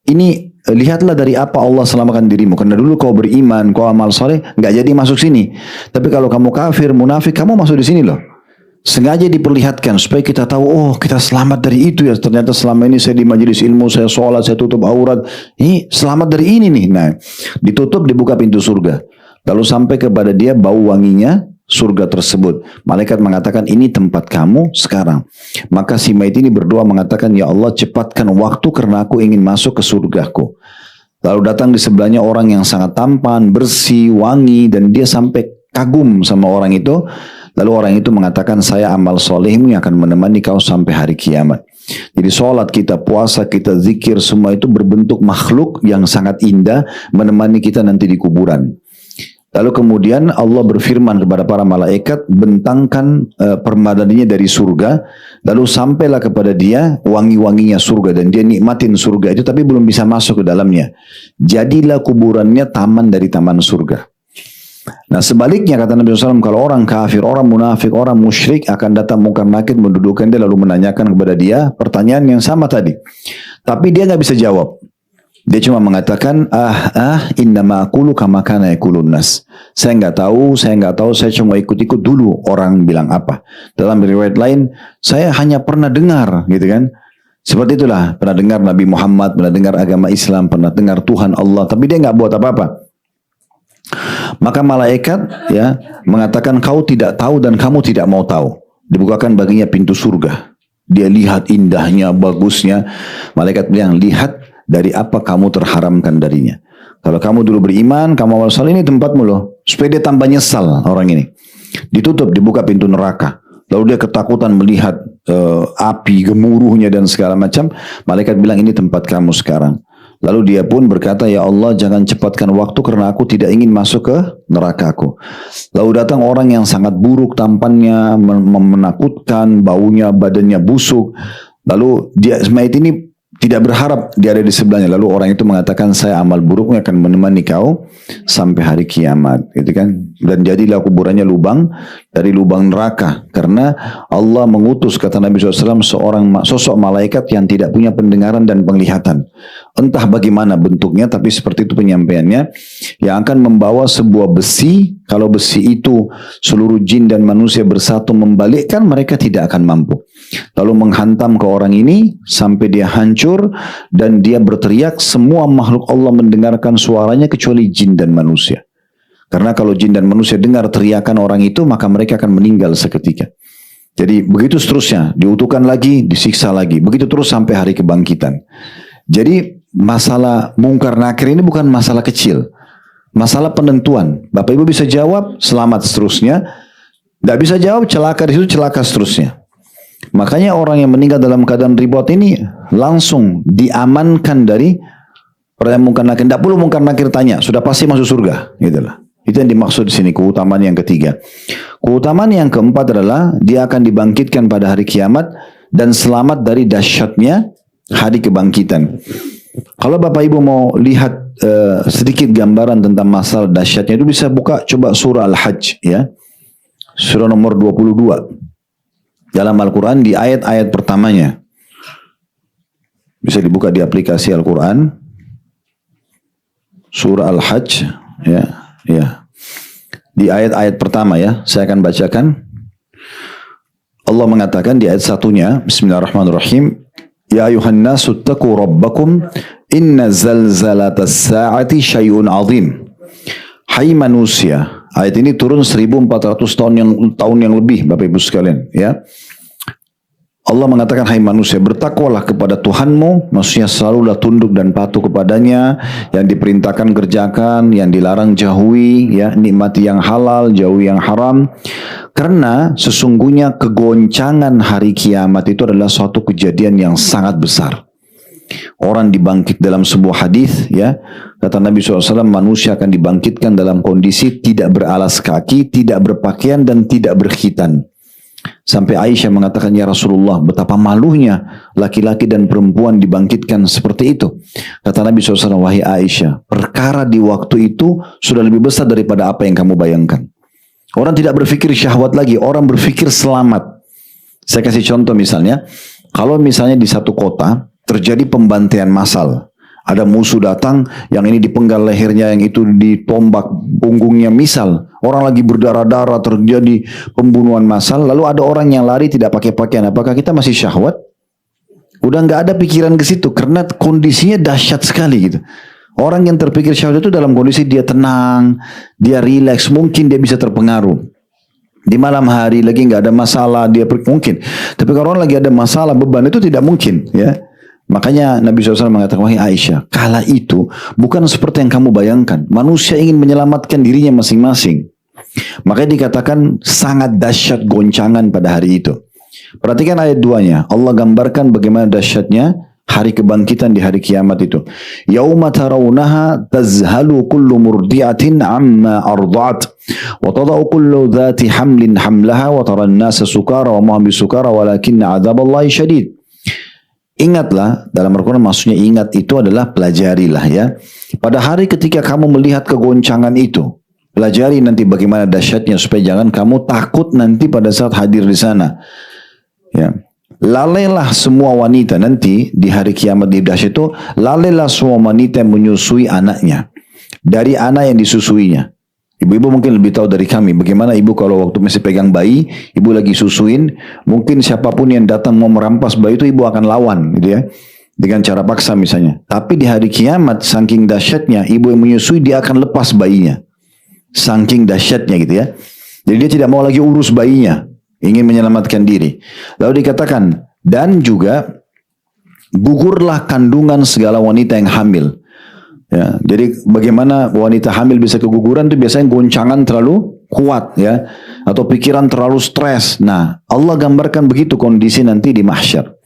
ini lihatlah dari apa Allah selamatkan dirimu. Karena dulu kau beriman, kau amal soleh, nggak jadi masuk sini. Tapi kalau kamu kafir, munafik, kamu masuk di sini loh. Sengaja diperlihatkan supaya kita tahu, oh kita selamat dari itu ya. Ternyata selama ini saya di majelis ilmu, saya sholat, saya tutup aurat. Ini selamat dari ini nih. Nah, ditutup, dibuka pintu surga. Lalu sampai kepada dia bau wanginya surga tersebut. Malaikat mengatakan, ini tempat kamu sekarang. Maka si mayit ini berdoa mengatakan, ya Allah cepatkan waktu karena aku ingin masuk ke surgaku. Lalu datang di sebelahnya orang yang sangat tampan, bersih, wangi, dan dia sampai kagum sama orang itu. Lalu orang itu mengatakan, saya amal solehmu yang akan menemani kau sampai hari kiamat. Jadi sholat kita, puasa kita, zikir, semua itu berbentuk makhluk yang sangat indah menemani kita nanti di kuburan. Lalu kemudian Allah berfirman kepada para malaikat, bentangkan permadaninya dari surga. Lalu sampailah kepada dia wangi-wanginya surga, dan dia nikmatin surga itu tapi belum bisa masuk ke dalamnya. Jadilah kuburannya taman dari taman surga. Nah sebaliknya kata Nabi SAW, kalau orang kafir, orang munafik, orang musyrik akan datang mungkar nakir mendudukkan dia lalu menanyakan kepada dia pertanyaan yang sama tadi. Tapi dia nggak bisa jawab. Dia cuma mengatakan, innama aqulu kama kana yaqulun nas. Saya nggak tahu, saya cuma ikut-ikut dulu orang bilang apa. Dalam riwayat lain, saya hanya pernah dengar, gitu kan. Seperti itulah, pernah dengar Nabi Muhammad, pernah dengar agama Islam, pernah dengar Tuhan Allah, tapi dia nggak buat apa-apa. Maka malaikat ya mengatakan, kau tidak tahu dan kamu tidak mau tahu. Dibukakan baginya pintu surga. Dia lihat indahnya, bagusnya. Malaikat bilang, lihat dari apa kamu terharamkan darinya. Kalau kamu dulu beriman, kamu awal salah, ini tempatmu loh. Supaya dia tambah nyesal orang ini. Ditutup, dibuka pintu neraka. Lalu dia ketakutan melihat api, gemuruhnya dan segala macam. Malaikat bilang, ini tempat kamu sekarang. Lalu dia pun berkata, ya Allah jangan cepatkan waktu karena aku tidak ingin masuk ke nerakaku. Lalu datang orang yang sangat buruk tampannya, menakutkan, baunya, badannya busuk. Lalu dia mayit ini tidak berharap dia ada di sebelahnya. Lalu orang itu mengatakan, saya amal buruknya akan menemani kau sampai hari kiamat, gitu kan? Dan jadilah kuburannya lubang dari lubang neraka, karena Allah mengutus, kata Nabi SAW, sosok malaikat yang tidak punya pendengaran dan penglihatan. Entah bagaimana bentuknya, tapi seperti itu penyampaiannya, yang akan membawa sebuah besi. Kalau besi itu seluruh jin dan manusia bersatu membalikkan, mereka tidak akan mampu. Lalu menghantam ke orang ini sampai dia hancur dan dia berteriak. Semua makhluk Allah mendengarkan suaranya kecuali jin dan manusia. Karena kalau jin dan manusia dengar teriakan orang itu, maka mereka akan meninggal seketika. Jadi begitu seterusnya, diutuhkan lagi, disiksa lagi, begitu terus sampai hari kebangkitan. Jadi masalah mungkar nakir ini bukan masalah kecil, masalah penentuan. Bapak Ibu bisa jawab, selamat seterusnya. Tidak bisa jawab, celaka di situ, celaka seterusnya. Makanya orang yang meninggal dalam keadaan ribut ini langsung diamankan dari pertanyaan mungkar nakir. Tidak perlu mungkar nakir tanya, sudah pasti masuk surga. Gitulah. Itu yang dimaksud di sini, keutamaan yang ketiga. Keutamaan yang keempat adalah dia akan dibangkitkan pada hari kiamat dan selamat dari dahsyatnya hari kebangkitan. Kalau Bapak Ibu mau lihat sedikit gambaran tentang masalah dahsyatnya itu, bisa buka coba surah Al-Hajj ya. Surah nomor 22. Dalam Al-Quran di ayat-ayat pertamanya. Bisa dibuka di aplikasi Al-Quran. Surah Al-Hajj. Ya. Di ayat-ayat pertama ya. Saya akan bacakan. Allah mengatakan di ayat satunya. Bismillahirrahmanirrahim. Ya ayuhan nasu taku rabbakum. Inna zalzalatas sa'ati syai'un azim. Hai manusia. Ayat ini turun 1400 tahun yang lebih, Bapak Ibu sekalian, ya. Allah mengatakan, hai manusia, bertakwalah kepada Tuhanmu, maksudnya selalulah tunduk dan patuh kepadanya, yang diperintahkan kerjakan, yang dilarang jauhi, ya, nikmati yang halal, jauhi yang haram. Karena sesungguhnya kegoncangan hari kiamat itu adalah suatu kejadian yang sangat besar. Orang dibangkit dalam sebuah hadis, ya, kata Nabi SAW, manusia akan dibangkitkan dalam kondisi tidak beralas kaki, tidak berpakaian dan tidak berkhitan. Sampai Aisyah mengatakan, ya Rasulullah, betapa malunya laki-laki dan perempuan dibangkitkan seperti itu. Kata Nabi SAW, wahai Aisyah, perkara di waktu itu sudah lebih besar daripada apa yang kamu bayangkan. Orang tidak berpikir syahwat lagi, orang berpikir selamat. Saya kasih contoh misalnya, kalau misalnya di satu kota terjadi pembantaian massal, ada musuh datang, yang ini dipenggal lehernya, yang itu ditombak punggungnya, misal orang lagi berdarah-darah, terjadi pembunuhan massal, lalu ada orang yang lari tidak pakai pakaian, apakah kita masih syahwat? Udah nggak ada pikiran ke situ, karena kondisinya dahsyat sekali gitu. Orang yang terpikir syahwat itu dalam kondisi dia tenang, dia rileks, mungkin dia bisa terpengaruh. Di malam hari lagi nggak ada masalah, dia mungkin. Tapi kalau orang lagi ada masalah, beban, itu tidak mungkin, ya. Makanya Nabi SAW mengatakan, wahai Aisyah, kala itu bukan seperti yang kamu bayangkan. Manusia ingin menyelamatkan dirinya masing-masing. Makanya dikatakan sangat dahsyat goncangan pada hari itu. Perhatikan ayat 2-nya. Allah gambarkan bagaimana dahsyatnya hari kebangkitan di hari kiamat itu. Yauma tarawunaha tazhalu kullu murdi'atin amma arda'at wa tada'u kullu dhati hamlin hamlaha wa taran nasa sukara wa ma hum bisukara walakinna 'adzaballahi syadid. Ingatlah, dalam Al-Quran maksudnya ingat itu adalah pelajarilah ya. Pada hari ketika kamu melihat kegoncangan itu, pelajari nanti bagaimana dahsyatnya supaya jangan kamu takut nanti pada saat hadir di sana. Ya. lalailah semua wanita nanti di hari kiamat di dahsyat itu, lalailah semua wanita yang menyusui anaknya dari anak yang disusuinya. Ibu-ibu mungkin lebih tahu dari kami bagaimana ibu kalau waktu masih pegang bayi, ibu lagi susuin, mungkin siapapun yang datang mau merampas bayi itu ibu akan lawan gitu ya. Dengan cara paksa misalnya. Tapi di hari kiamat saking dahsyatnya ibu yang menyusui dia akan lepas bayinya. Saking dahsyatnya gitu ya. Jadi dia tidak mau lagi urus bayinya, ingin menyelamatkan diri. Lalu dikatakan dan juga gugurlah kandungan segala wanita yang hamil. Ya, jadi bagaimana wanita hamil bisa keguguran itu biasanya goncangan terlalu kuat ya, atau pikiran terlalu stres. Nah, Allah gambarkan begitu kondisi nanti di mahsyar.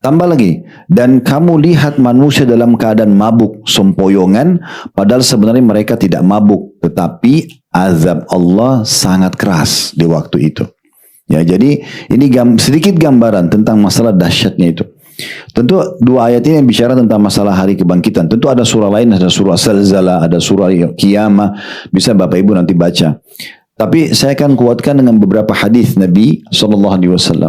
Tambah lagi, dan kamu lihat manusia dalam keadaan mabuk, sempoyongan, padahal sebenarnya mereka tidak mabuk, tetapi azab Allah sangat keras di waktu itu. Ya, jadi ini sedikit gambaran tentang masalah dahsyatnya itu. Tentu dua ayat ini yang bicara tentang masalah hari kebangkitan. Tentu ada surah lain, ada surah Zalzalah, ada surah Qiyamah. Bisa Bapak Ibu nanti baca. Tapi saya akan kuatkan dengan beberapa hadis Nabi SAW.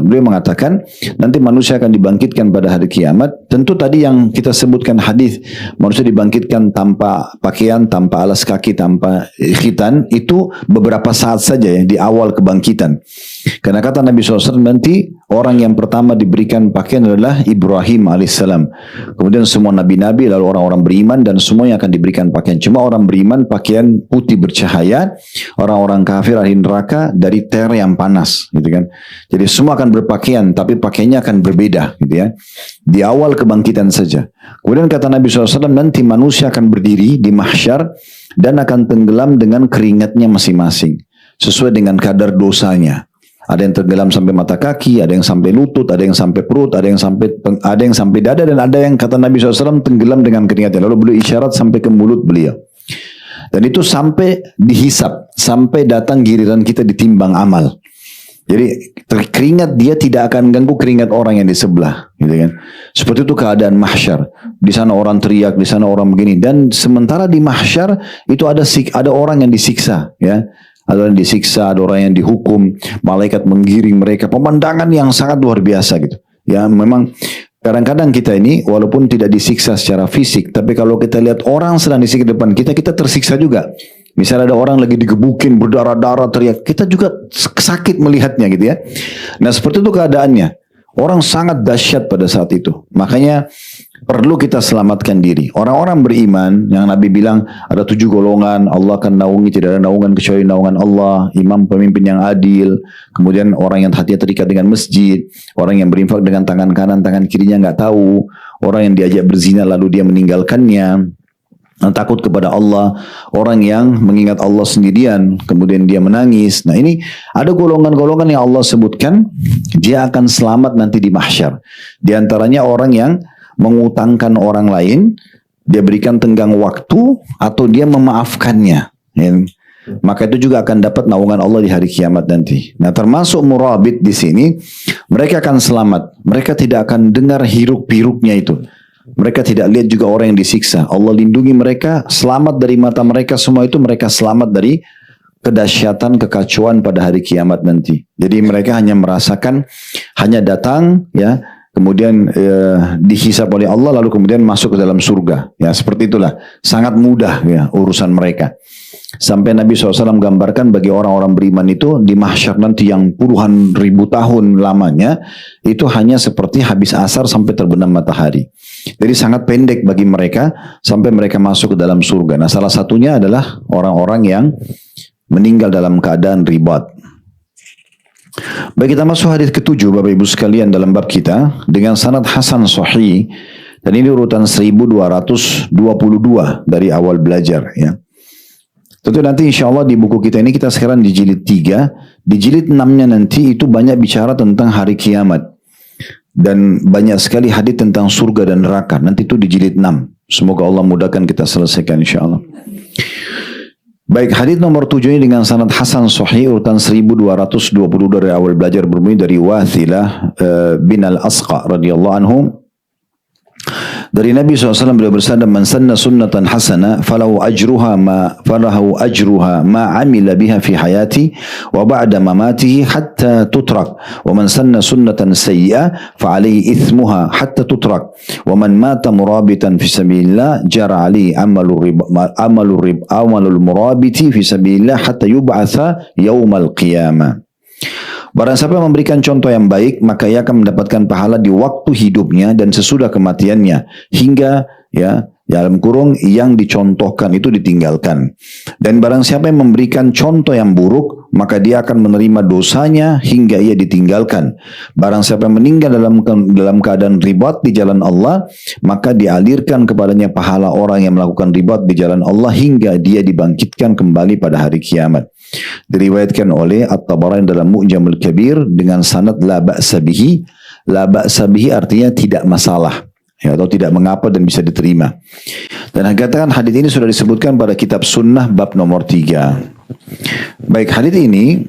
Beliau mengatakan nanti manusia akan dibangkitkan pada hari kiamat. Tentu tadi yang kita sebutkan hadis manusia dibangkitkan tanpa pakaian, tanpa alas kaki, tanpa khitan itu beberapa saat saja ya di awal kebangkitan. Karena kata Nabi SAW nanti orang yang pertama diberikan pakaian adalah Ibrahim alaihissalam. Kemudian semua nabi-nabi lalu orang-orang beriman dan semuanya akan diberikan pakaian. Cuma orang beriman pakaian putih bercahaya, orang-orang kafir ahli neraka dari ter yang panas, gitu kan. Jadi semua akan berpakaian, tapi pakaiannya akan berbeda, gitu ya. Di awal kebangkitan saja. Kemudian kata Nabi SAW nanti manusia akan berdiri di mahsyar dan akan tenggelam dengan keringatnya masing-masing, sesuai dengan kadar dosanya. Ada yang tenggelam sampai mata kaki, ada yang sampai lutut, ada yang sampai perut, ada yang sampai dada, dan ada yang kata Nabi SAW tenggelam dengan keringatnya. Lalu beliau isyarat sampai ke mulut beliau. Dan itu sampai dihisap, sampai datang giliran kita ditimbang amal. Jadi keringat dia tidak akan ganggu keringat orang yang di sebelah, gitu kan? Seperti itu keadaan mahsyar. Di sana orang teriak, di sana orang begini. Dan sementara di mahsyar itu ada orang yang disiksa, ya. Ada orang yang disiksa, ada orang yang dihukum, malaikat menggiring mereka, pemandangan yang sangat luar biasa gitu. Ya memang kadang-kadang kita ini walaupun tidak disiksa secara fisik, tapi kalau kita lihat orang sedang disiksa di depan kita, kita tersiksa juga. Misalnya ada orang lagi digebukin, berdarah-darah, teriak, kita juga sakit melihatnya gitu ya. Nah seperti itu keadaannya. Orang sangat dahsyat pada saat itu. Makanya perlu kita selamatkan diri. Orang-orang beriman yang Nabi bilang ada 7 golongan, Allah akan naungi, tidak ada naungan kecuali naungan Allah, imam pemimpin yang adil, kemudian orang yang hatinya terikat dengan masjid, orang yang berinfak dengan tangan kanan, tangan kirinya nggak tahu, orang yang diajak berzina lalu dia meninggalkannya, takut kepada Allah, orang yang mengingat Allah sendirian, kemudian dia menangis. Nah ini ada golongan-golongan yang Allah sebutkan, dia akan selamat nanti di mahsyar. Di antaranya orang yang mengutangkan orang lain, dia berikan tenggang waktu, atau dia memaafkannya. Ya. Maka itu juga akan dapat naungan Allah di hari kiamat nanti. Nah termasuk murabit di sini, mereka akan selamat. Mereka tidak akan dengar hiruk-pikuknya itu. Mereka tidak lihat juga orang yang disiksa. Allah lindungi mereka, selamat dari mata mereka semua itu, mereka selamat dari kedahsyatan, kekacauan pada hari kiamat nanti. Jadi mereka hanya merasakan, hanya datang, ya, kemudian dihisab oleh Allah, lalu kemudian masuk ke dalam surga. Ya seperti itulah, sangat mudah ya urusan mereka. Sampai Nabi SAW gambarkan bagi orang-orang beriman itu di mahsyar nanti yang puluhan ribu tahun lamanya, itu hanya seperti habis asar sampai terbenam matahari. Jadi sangat pendek bagi mereka sampai mereka masuk ke dalam surga. Nah salah satunya adalah orang-orang yang meninggal dalam keadaan ribat. Baik, kita masuk hadis ke-7 Bapak Ibu sekalian dalam bab kita dengan sanad hasan sahih, dan ini urutan 1222 dari awal belajar ya. Tentu nanti insya Allah di buku kita ini kita sekarang di jilid 3, di jilid 6-nya nanti itu banyak bicara tentang hari kiamat. Dan banyak sekali hadis tentang surga dan neraka. Nanti itu di jilid 6. Semoga Allah mudahkan kita selesaikan insya Allah. Baik, hadis nomor 7 ini dengan sanad hasan sahih urutan 1222 dari awal belajar, bermula dari Wathilah bin al-Asqa radhiyallahu anhu. Dari Nabi SAW beliau bersabda, "Man sanna sunnatan hasana falahu ajruha ma amila biha fi hayati wa ba'da mamatihi hatta tutrak wa man sanna sunnatan sayyi'ah fa alayhi ithmuha hatta tutrak wa man mata murabitan fi sabilillah jara alayhi amalul murabiti fi sabilillah hatta yub'atha yaumal qiyamah." Barang siapa yang memberikan contoh yang baik, maka ia akan mendapatkan pahala di waktu hidupnya dan sesudah kematiannya, hingga dalam kurung yang dicontohkan itu ditinggalkan. Dan barang siapa yang memberikan contoh yang buruk, maka dia akan menerima dosanya hingga ia ditinggalkan. Barang siapa yang meninggal dalam keadaan ribat di jalan Allah, maka dialirkan kepadanya pahala orang yang melakukan ribat di jalan Allah hingga dia dibangkitkan kembali pada hari kiamat. Diriwayatkan oleh At-Tabarani dalam Mu'jamul Kabir dengan sanad la ba'sa bihi. La ba'sa bihi artinya tidak masalah, atau tidak mengapa dan bisa diterima. Dan katakan hadis ini sudah disebutkan pada kitab sunnah bab nomor 3. Baik, hadis ini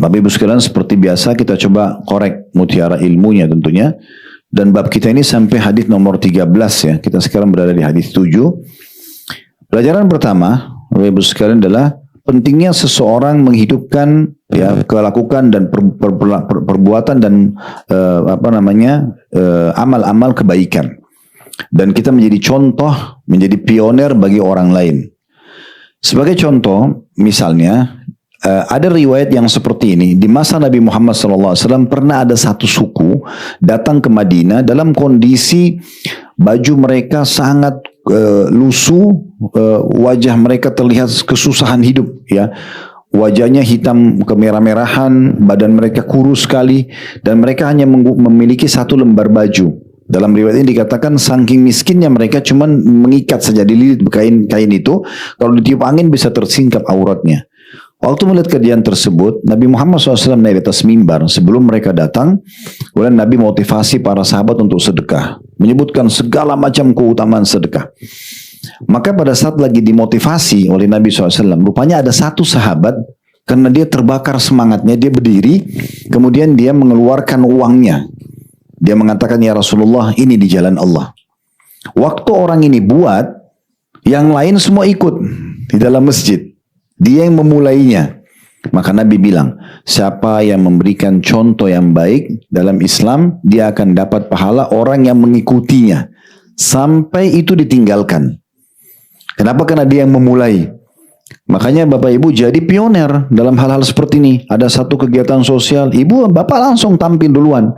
Bapak Ibu sekalian, seperti biasa kita coba korek mutiara ilmunya tentunya. Dan bab kita ini sampai hadis nomor 13 ya. Kita sekarang berada di hadis 7. Pelajaran pertama Bapak Ibu sekalian adalah pentingnya seseorang menghidupkan kelakukan dan perbuatan dan amal-amal kebaikan, dan kita menjadi contoh, menjadi pioner bagi orang lain. Sebagai contoh, misalnya ada riwayat yang seperti ini. Di masa Nabi Muhammad SAW pernah ada satu suku datang ke Madinah dalam kondisi baju mereka sangat lusuh, wajah mereka terlihat kesusahan hidup ya. Wajahnya hitam kemerah-merahan, badan mereka kurus sekali, dan mereka hanya memiliki satu lembar baju. Dalam riwayat ini dikatakan saking miskinnya mereka cuman mengikat saja, dililit kain itu, kalau ditiup angin bisa tersingkap auratnya. Waktu melihat kejadian tersebut, Nabi Muhammad SAW naik di atas mimbar sebelum mereka datang. Kemudian Nabi motivasi para sahabat untuk sedekah, menyebutkan segala macam keutamaan sedekah. Maka pada saat lagi dimotivasi oleh Nabi SAW, rupanya ada satu sahabat, karena dia terbakar semangatnya, dia berdiri, kemudian dia mengeluarkan uangnya. Dia mengatakan, "Ya Rasulullah, ini di jalan Allah." Waktu orang ini buat, yang lain semua ikut di dalam masjid. Dia yang memulainya. Maka Nabi bilang, siapa yang memberikan contoh yang baik dalam Islam, dia akan dapat pahala orang yang mengikutinya sampai itu ditinggalkan. Kenapa? Karena dia yang memulai. Makanya Bapak Ibu jadi pioner dalam hal-hal seperti ini. Ada satu kegiatan sosial, Ibu Bapak langsung tampil duluan.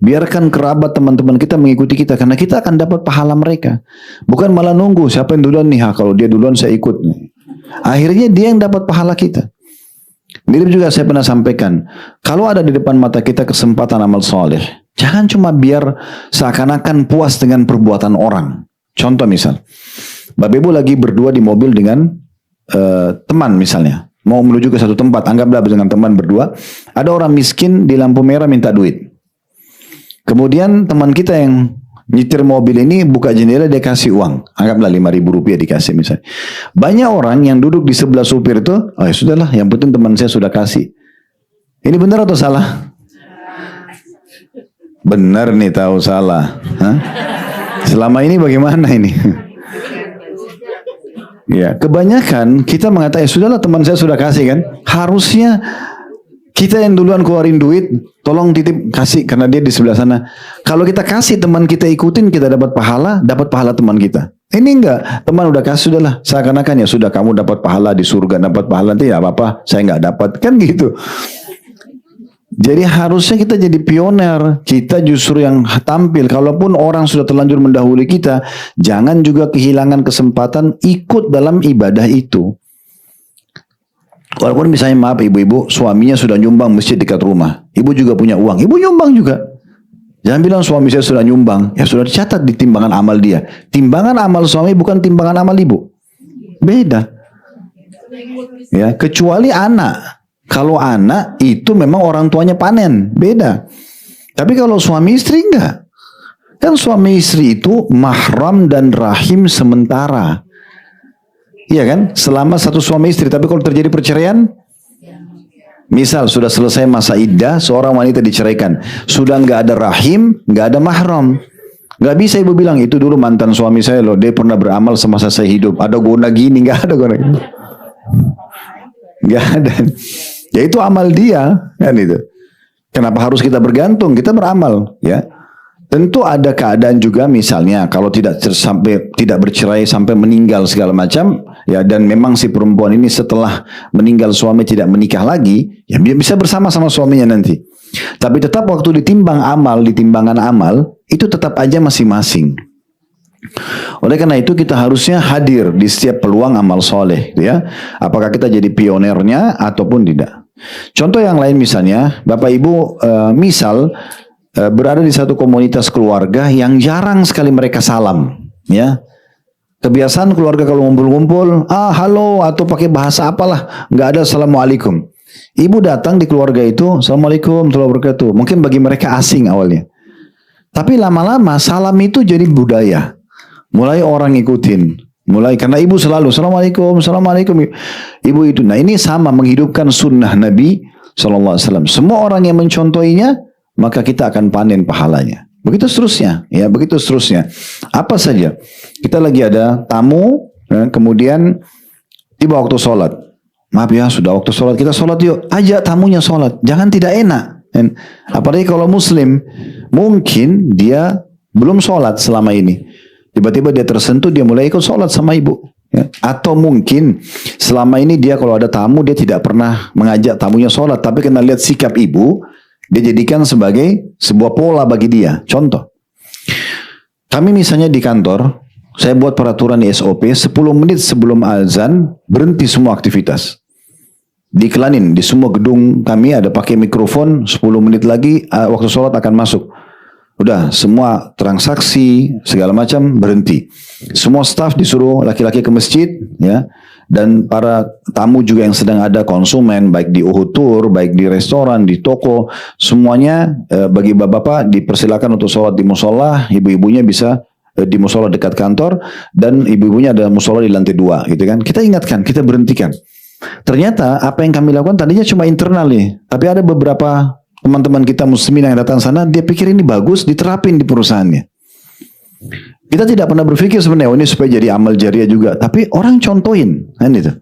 Biarkan kerabat teman-teman kita mengikuti kita, karena kita akan dapat pahala mereka. Bukan malah nunggu siapa yang duluan nih, kalau dia duluan saya ikut. Akhirnya dia yang dapat pahala kita. Mirip juga saya pernah sampaikan, kalau ada di depan mata kita kesempatan amal soleh, jangan cuma biar seakan-akan puas dengan perbuatan orang. Contoh misal, Bapak Ibu lagi berdua di mobil dengan teman misalnya, mau menuju ke satu tempat, anggaplah dengan teman berdua, ada orang miskin di lampu merah minta duit. Kemudian teman kita yang nyetir mobil ini buka jendela, dia kasih uang, anggaplah 5.000 rupiah dikasih misalnya. Banyak orang yang duduk di sebelah supir itu, oh ya sudahlah, yang penting teman saya sudah kasih. Ini benar atau salah? Benar nih, tahu salah. Hah? Selama ini bagaimana ini? Ya, kebanyakan kita mengatakan, ya sudahlah teman saya sudah kasih kan. Harusnya kita yang duluan keluarin duit, tolong titip kasih karena dia di sebelah sana. Kalau kita kasih teman kita ikutin, kita dapat pahala teman kita. Ini enggak, teman udah kasih sudahlah, seakan-akan ya sudah kamu dapat pahala di surga, dapat pahala nanti ya apa-apa, saya enggak dapat, kan gitu. Jadi harusnya kita jadi pioner, kita justru yang tampil. Kalaupun orang sudah terlanjur mendahului kita, jangan juga kehilangan kesempatan ikut dalam ibadah itu. Walaupun misalnya maaf ibu-ibu, suaminya sudah nyumbang masjid dekat rumah, ibu juga punya uang, ibu nyumbang juga. Jangan bilang suami saya sudah nyumbang, ya sudah dicatat di timbangan amal dia. Timbangan amal suami bukan timbangan amal ibu, beda. Ya, kecuali anak. Kalau anak itu memang orang tuanya panen, beda. Tapi kalau suami istri enggak. Kan suami istri itu mahram dan rahim sementara. Iya kan? Selama satu suami istri. Tapi kalau terjadi perceraian, misal sudah selesai masa iddah, seorang wanita diceraikan, sudah nggak ada rahim, nggak ada mahram, Gak bisa ibu bilang, itu dulu mantan suami saya loh, dia pernah beramal semasa saya hidup. Ada guna gini, gak ada guna gini. Gak ada. Ya itu amal dia, kan itu. Kenapa harus kita bergantung? Kita beramal, ya. Tentu ada keadaan juga misalnya kalau sampai tidak bercerai sampai meninggal segala macam, ya, dan memang si perempuan ini setelah meninggal suami tidak menikah lagi, ya dia bisa bersama sama suaminya nanti. Tapi tetap waktu ditimbang amal, di timbangan amal itu tetap aja masing-masing. Oleh karena itu kita harusnya hadir di setiap peluang amal soleh, ya. Apakah kita jadi pionernya ataupun tidak. Contoh yang lain misalnya, Bapak Ibu misal berada di satu komunitas keluarga yang jarang sekali mereka salam, ya. Kebiasaan keluarga kalau ngumpul-ngumpul, halo atau pakai bahasa apalah, nggak ada assalamualaikum. Ibu datang di keluarga itu, assalamualaikum warahmatullahi wabarakatuh. Mungkin bagi mereka asing awalnya, tapi lama-lama salam itu jadi budaya. Mulai orang ikutin, mulai karena ibu selalu assalamualaikum, assalamualaikum. Ibu itu, nah ini sama menghidupkan sunnah Nabi SAW. Semua orang yang mencontohinya, maka kita akan panen pahalanya. Begitu seterusnya, ya, begitu seterusnya. Apa saja, kita lagi ada tamu, ya, kemudian tiba waktu sholat. Maaf ya, sudah waktu sholat, kita sholat yuk. Ajak tamunya sholat, jangan tidak enak. Apalagi kalau muslim, mungkin dia belum sholat selama ini. Tiba-tiba dia tersentuh, dia mulai ikut sholat sama ibu. Ya. Atau mungkin selama ini dia kalau ada tamu, dia tidak pernah mengajak tamunya sholat. Tapi kena lihat sikap ibu, dia jadikan sebagai sebuah pola bagi dia. Contoh, kami misalnya di kantor, saya buat peraturan di SOP, 10 menit sebelum azan, berhenti semua aktivitas. Diiklanin, di semua gedung kami ada pakai mikrofon, 10 menit lagi waktu sholat akan masuk. Udah, semua transaksi, segala macam berhenti. Semua staf disuruh laki-laki ke masjid, ya. Dan para tamu juga yang sedang ada konsumen, baik di Uhud Tour, baik di restoran, di toko, semuanya bagi bapak-bapak dipersilakan untuk sholat di musola, ibu-ibunya bisa di musola dekat kantor, dan ibu-ibunya ada musola di lantai 2, gitu kan. Kita ingatkan, kita berhentikan. Ternyata apa yang kami lakukan tadinya cuma internal nih, tapi ada beberapa teman-teman kita muslimin yang datang sana, dia pikir ini bagus, diterapin di perusahaannya. Kita tidak pernah berpikir sebenarnya, ini supaya jadi amal jariah juga. Tapi orang contohin, kan itu.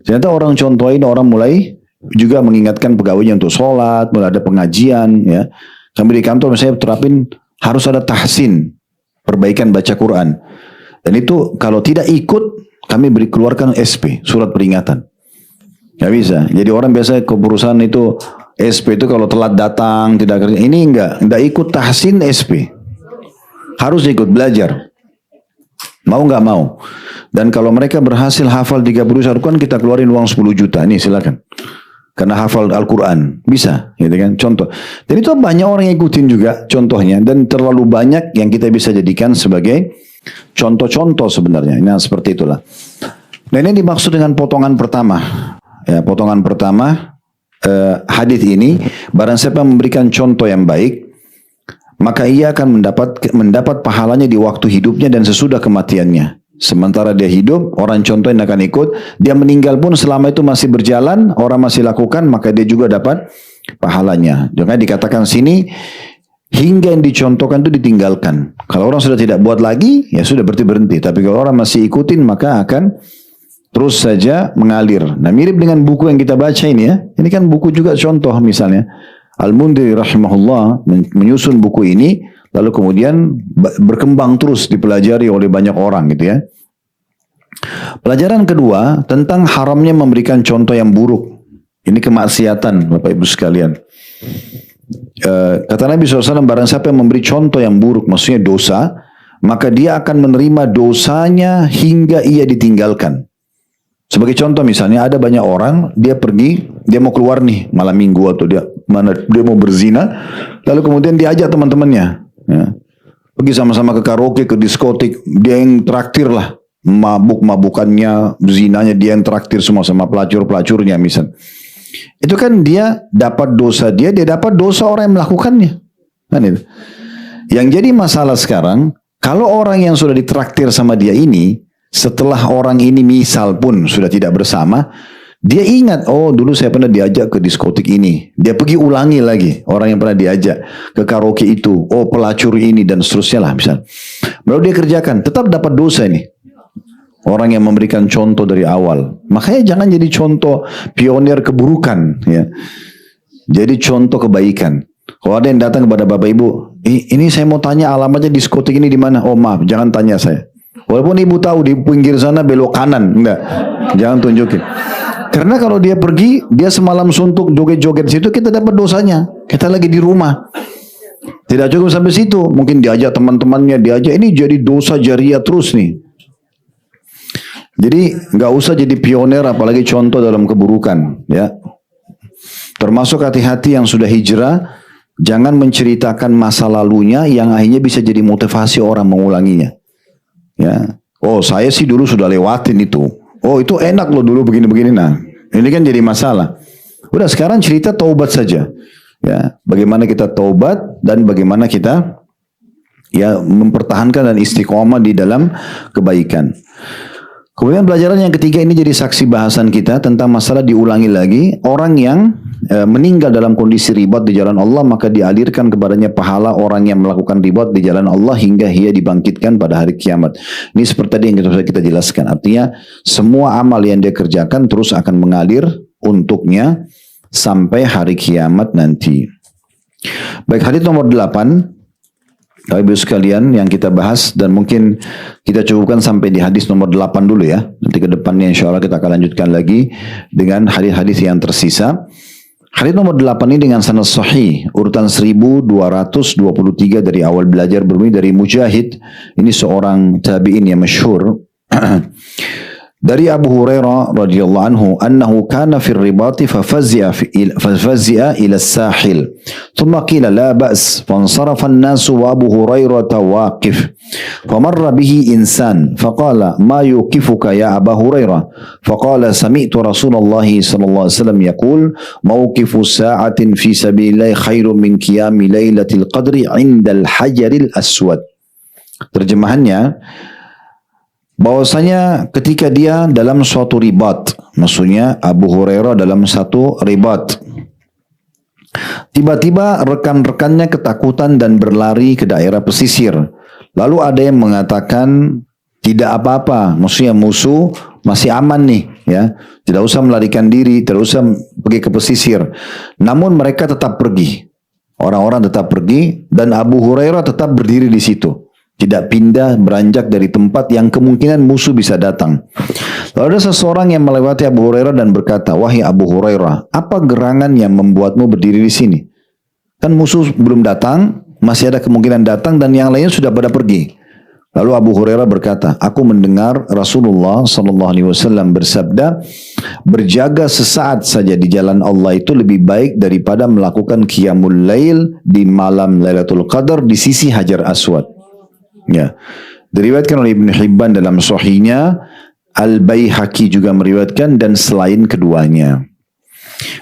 Ternyata orang contohin, orang mulai juga mengingatkan pegawainya untuk sholat, mulai ada pengajian, ya. Kami di kantor misalnya terapin harus ada tahsin, perbaikan baca Quran. Dan itu kalau tidak ikut, kami keluarkan SP, surat peringatan. Gak bisa. Jadi orang biasa ke perusahaan itu SP itu kalau telat datang, tidak kerja. Ini enggak ikut tahsin SP. Harus ikut belajar. Mau nggak mau. Dan kalau mereka berhasil hafal 30 Al-Quran, kita keluarin uang 10 juta. Ini silakan. Karena hafal Al-Quran. Bisa, gitu kan. Contoh. Dan itu banyak orang yang ikutin juga contohnya. Dan terlalu banyak yang kita bisa jadikan sebagai contoh-contoh sebenarnya. Nah, seperti itulah. Dan ini dimaksud dengan potongan pertama. Ya, potongan pertama hadis ini, barang siapa memberikan contoh yang baik, maka ia akan mendapat pahalanya di waktu hidupnya dan sesudah kematiannya. Sementara dia hidup, orang contoh yang akan ikut, dia meninggal pun selama itu masih berjalan, orang masih lakukan, maka dia juga dapat pahalanya. Jangan dikatakan sini, hingga yang dicontohkan itu ditinggalkan. Kalau orang sudah tidak buat lagi, ya sudah berhenti. Tapi kalau orang masih ikutin, maka akan terus saja mengalir. Nah, mirip dengan buku yang kita baca ini ya. Ini kan buku juga contoh misalnya. Al-Mundhiri rahimahullah menyusun buku ini, lalu kemudian berkembang terus dipelajari oleh banyak orang gitu ya. Pelajaran kedua tentang haramnya memberikan contoh yang buruk. Ini kemaksiatan Bapak Ibu sekalian. Kata Nabi SAW, barang siapa yang memberi contoh yang buruk, maksudnya dosa, maka dia akan menerima dosanya hingga ia ditinggalkan. Sebagai contoh misalnya ada banyak orang, dia pergi, dia mau keluar nih malam minggu atau dia mau berzina, lalu kemudian diajak teman-temannya, ya. Pergi sama-sama ke karaoke, ke diskotik, dia yang traktir lah, mabuk-mabukannya, zinanya dia yang traktir semua sama pelacur-pelacurnya misal. Itu kan dia dapat dosa dia dapat dosa orang yang melakukannya. Kan itu. Yang jadi masalah sekarang, kalau orang yang sudah ditraktir sama dia ini, setelah orang ini misal pun sudah tidak bersama, Dia ingat, oh dulu saya pernah diajak ke diskotik ini. Dia pergi ulangi lagi orang yang pernah diajak ke karaoke itu. Oh pelacur ini dan seterusnya lah misalnya. Baru dia kerjakan, tetap dapat dosa ini. Orang yang memberikan contoh dari awal. Makanya jangan jadi contoh pionir keburukan. Ya. Jadi contoh kebaikan. Kalau ada yang datang kepada bapak ibu, ini saya mau tanya alamatnya diskotik ini di mana? Oh maaf, jangan tanya saya. Walaupun ibu tahu di pinggir sana belok kanan, enggak. Jangan tunjukin. Karena kalau dia pergi, dia semalam suntuk joget-joget situ, kita dapat dosanya. Kita lagi di rumah. Tidak cukup sampai situ, mungkin diajak teman-temannya, diajak, ini jadi dosa jariah terus nih. Jadi nggak usah jadi pionir, apalagi contoh dalam keburukan, ya. Termasuk hati-hati yang sudah hijrah, jangan menceritakan masa lalunya yang akhirnya bisa jadi motivasi orang mengulanginya. Ya, oh saya sih dulu sudah lewatin itu. Oh itu enak loh dulu begini-begini. Nah, ini kan jadi masalah. Udah sekarang cerita taubat saja. Ya, bagaimana kita taubat dan bagaimana kita ya mempertahankan dan istiqomah di dalam kebaikan. Kemudian pelajaran yang ketiga ini jadi saksi bahasan kita tentang masalah diulangi lagi. Orang yang meninggal dalam kondisi ribat di jalan Allah, maka dialirkan kepadanya pahala orang yang melakukan ribat di jalan Allah hingga ia dibangkitkan pada hari kiamat. Ini seperti tadi yang kita jelaskan. Artinya semua amal yang dia kerjakan terus akan mengalir untuknya sampai hari kiamat nanti. Baik, hadis nomor 8. Ibu sekalian yang kita bahas dan mungkin kita cukupkan sampai di hadis nomor 8 dulu ya. Nanti ke depannya insya Allah kita akan lanjutkan lagi dengan hadis-hadis yang tersisa. Hadis nomor 8 ini dengan sanad sahih, urutan 1223 dari awal belajar berbunyi dari Mujahid. Ini seorang tabi'in yang masyhur. Dari Abu Hurairah radhiyallahu anhu annahu kana fi ribati fafazia ila as-sahil thumma qila la ba's fansarafa an-nas wa Abu Hurairah waqif famarra bihi insan faqala ma yuqifuka ya Abu Hurairah faqala sami'tu Rasulullah sallallahu alaihi wasallam yaqul mawqifu sa'atin fi sabilillah khairun min qiyami lailatul qadri 'inda al-hajaril aswad. Terjemahannya, bahwasanya ketika dia dalam suatu ribat, maksudnya Abu Hurairah dalam satu ribat, tiba-tiba rekan-rekannya ketakutan dan berlari ke daerah pesisir. Lalu ada yang mengatakan tidak apa-apa, maksudnya musuh masih aman nih, ya, tidak usah melarikan diri, tidak usah pergi ke pesisir. Namun mereka tetap pergi, orang-orang tetap pergi dan Abu Hurairah tetap berdiri di situ. Tidak pindah beranjak dari tempat yang kemungkinan musuh bisa datang. Lalu ada seseorang yang melewati Abu Hurairah dan berkata, wahai Abu Hurairah, apa gerangan yang membuatmu berdiri di sini? Kan musuh belum datang, masih ada kemungkinan datang dan yang lainnya sudah pada pergi. Lalu Abu Hurairah berkata, aku mendengar Rasulullah sallallahu alaihi wasallam bersabda, berjaga sesaat saja di jalan Allah itu lebih baik daripada melakukan qiyamul lail di malam Lailatul Qadar di sisi Hajar Aswad. Ya, diriwayatkan oleh Ibn Hibban dalam Sahihnya, Al-Baihaqi juga meriwayatkan dan selain keduanya.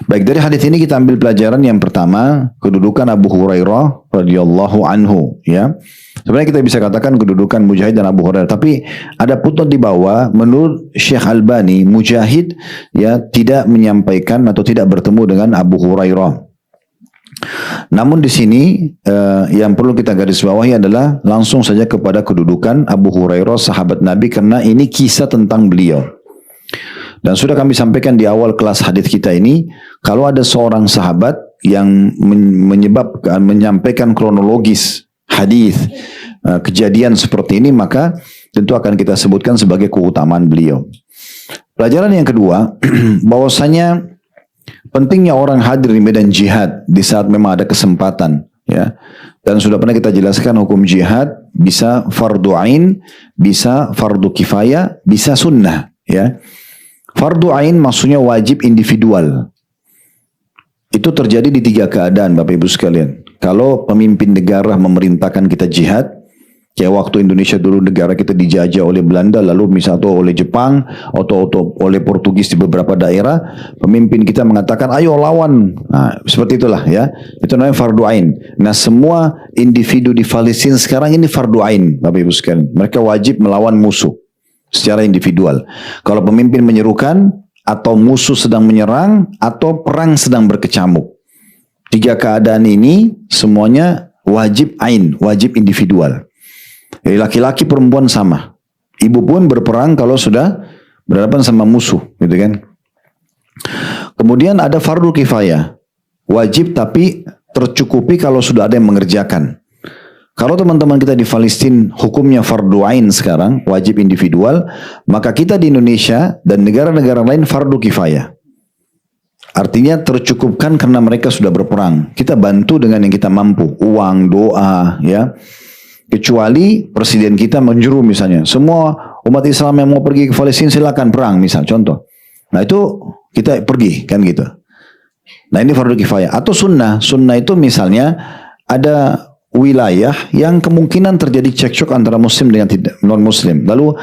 Baik, dari hadis ini kita ambil pelajaran yang pertama, kedudukan Abu Hurairah radhiyallahu anhu, ya. Sebenarnya kita bisa katakan kedudukan Mujahid dan Abu Hurairah, tapi ada footnote di bawah, menurut Syekh Albani, Mujahid ya tidak menyampaikan atau tidak bertemu dengan Abu Hurairah. Namun di sini yang perlu kita garis bawahi adalah langsung saja kepada kedudukan Abu Hurairah sahabat Nabi, karena ini kisah tentang beliau. Dan sudah kami sampaikan di awal kelas hadis kita ini, kalau ada seorang sahabat yang menyampaikan kronologis hadis kejadian seperti ini, maka tentu akan kita sebutkan sebagai keutamaan beliau. Pelajaran yang kedua, bahwasanya pentingnya orang hadir di medan jihad di saat memang ada kesempatan, ya. Dan sudah pernah kita jelaskan hukum jihad bisa fardu ain, bisa fardu kifayah, bisa sunnah, ya. Fardu ain maksudnya wajib individual. Itu terjadi di 3 keadaan, Bapak Ibu sekalian. Kalau pemimpin negara memerintahkan kita jihad, kayak waktu Indonesia dulu negara kita dijajah oleh Belanda, lalu misalnya oleh Jepang atau oleh Portugis di beberapa daerah, pemimpin kita mengatakan ayo lawan. Nah, seperti itulah ya. Itu namanya fardu ain. Nah, semua individu di Palestina sekarang ini fardu ain, Bapak Ibu sekalian. Mereka wajib melawan musuh secara individual. Kalau pemimpin menyerukan, atau musuh sedang menyerang, atau perang sedang berkecamuk. 3 keadaan ini semuanya wajib ain, wajib individual. Jadi laki-laki perempuan sama. Ibu pun berperang kalau sudah berhadapan sama musuh, gitu kan. Kemudian ada fardu kifayah. Wajib tapi tercukupi kalau sudah ada yang mengerjakan. Kalau teman-teman kita di Palestina hukumnya fardu ain sekarang, wajib individual, maka kita di Indonesia dan negara-negara lain fardu kifayah. Artinya tercukupkan karena mereka sudah berperang. Kita bantu dengan yang kita mampu, uang, doa, ya. Kecuali presiden kita menjuru misalnya, semua umat Islam yang mau pergi ke Palestina silakan perang, misal contoh. Nah itu kita pergi kan gitu. Nah ini fardu kifayah. Atau sunnah. Sunnah itu misalnya ada wilayah yang kemungkinan terjadi cekcok antara muslim dengan non muslim. Lalu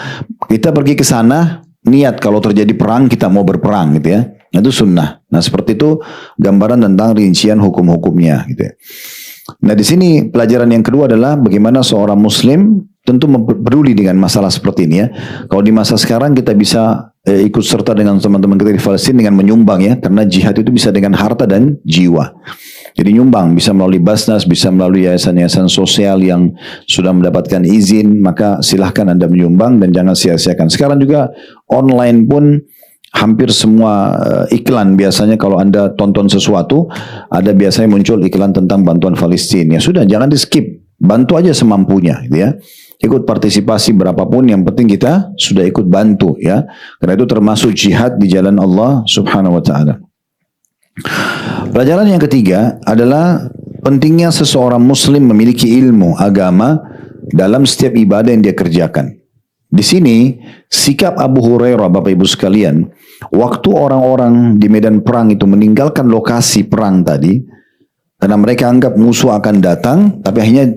kita pergi ke sana, niat kalau terjadi perang kita mau berperang gitu ya. Itu sunnah. Nah seperti itu gambaran tentang rincian hukum-hukumnya gitu ya. Nah di sini pelajaran yang kedua adalah bagaimana seorang muslim tentu peduli dengan masalah seperti ini ya. Kalau di masa sekarang kita bisa ikut serta dengan teman-teman kita di Palestina dengan menyumbang ya. Karena jihad itu bisa dengan harta dan jiwa. Jadi nyumbang bisa melalui Basnas, bisa melalui yayasan-yayasan sosial yang sudah mendapatkan izin, maka silahkan Anda menyumbang dan jangan sia-siakan. Sekarang juga online pun hampir semua iklan biasanya kalau Anda tonton sesuatu, ada biasanya muncul iklan tentang bantuan Palestina. Ya sudah, jangan di skip, bantu aja semampunya gitu ya. Ikut partisipasi berapapun, yang penting kita sudah ikut bantu ya. Karena itu termasuk jihad di jalan Allah Subhanahu wa taala. Pelajaran yang ketiga adalah pentingnya seseorang muslim memiliki ilmu agama dalam setiap ibadah yang dia kerjakan. Di sini sikap Abu Hurairah, Bapak Ibu sekalian, waktu orang-orang di medan perang itu meninggalkan lokasi perang tadi, karena mereka anggap musuh akan datang, tapi akhirnya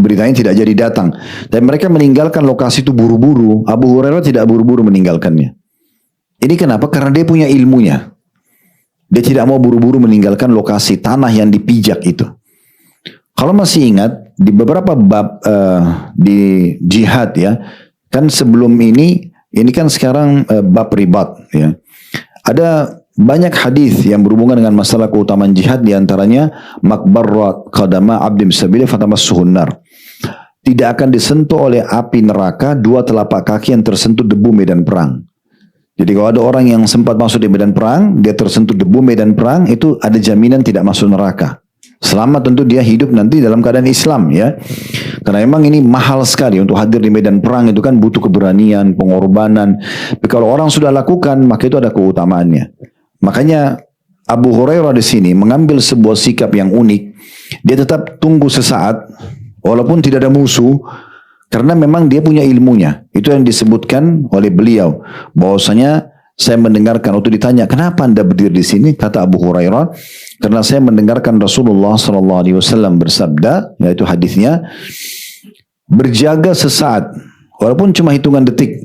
beritanya tidak jadi datang. Dan mereka meninggalkan lokasi itu buru-buru. Abu Hurairah tidak buru-buru meninggalkannya. Ini kenapa? Karena dia punya ilmunya. Dia tidak mau buru-buru meninggalkan lokasi tanah yang dipijak itu. Kalau masih ingat, di beberapa bab di jihad ya, kan sebelum ini kan sekarang bab ribat ya. Ada banyak hadis yang berhubungan dengan masalah keutamaan jihad, diantaranya makbarrat qadama abdim sabili fatamassuhun nar. Tidak akan disentuh oleh api neraka 2 telapak kaki yang tersentuh debu medan perang. Jadi kalau ada orang yang sempat masuk di medan perang, dia tersentuh debu medan perang, itu ada jaminan tidak masuk neraka. Selama tentu dia hidup nanti dalam keadaan Islam ya. Karena memang ini mahal sekali untuk hadir di medan perang, itu kan butuh keberanian, pengorbanan. Tapi kalau orang sudah lakukan, maka itu ada keutamaannya. Makanya Abu Hurairah di sini mengambil sebuah sikap yang unik. Dia tetap tunggu sesaat, walaupun tidak ada musuh, karena memang dia punya ilmunya. Itu yang disebutkan oleh beliau. Bahwasanya saya mendengarkan, waktu ditanya, kenapa Anda berdiri di sini? Kata Abu Hurairah, karena saya mendengarkan Rasulullah SAW bersabda, yaitu hadisnya, berjaga sesaat, walaupun cuma hitungan detik,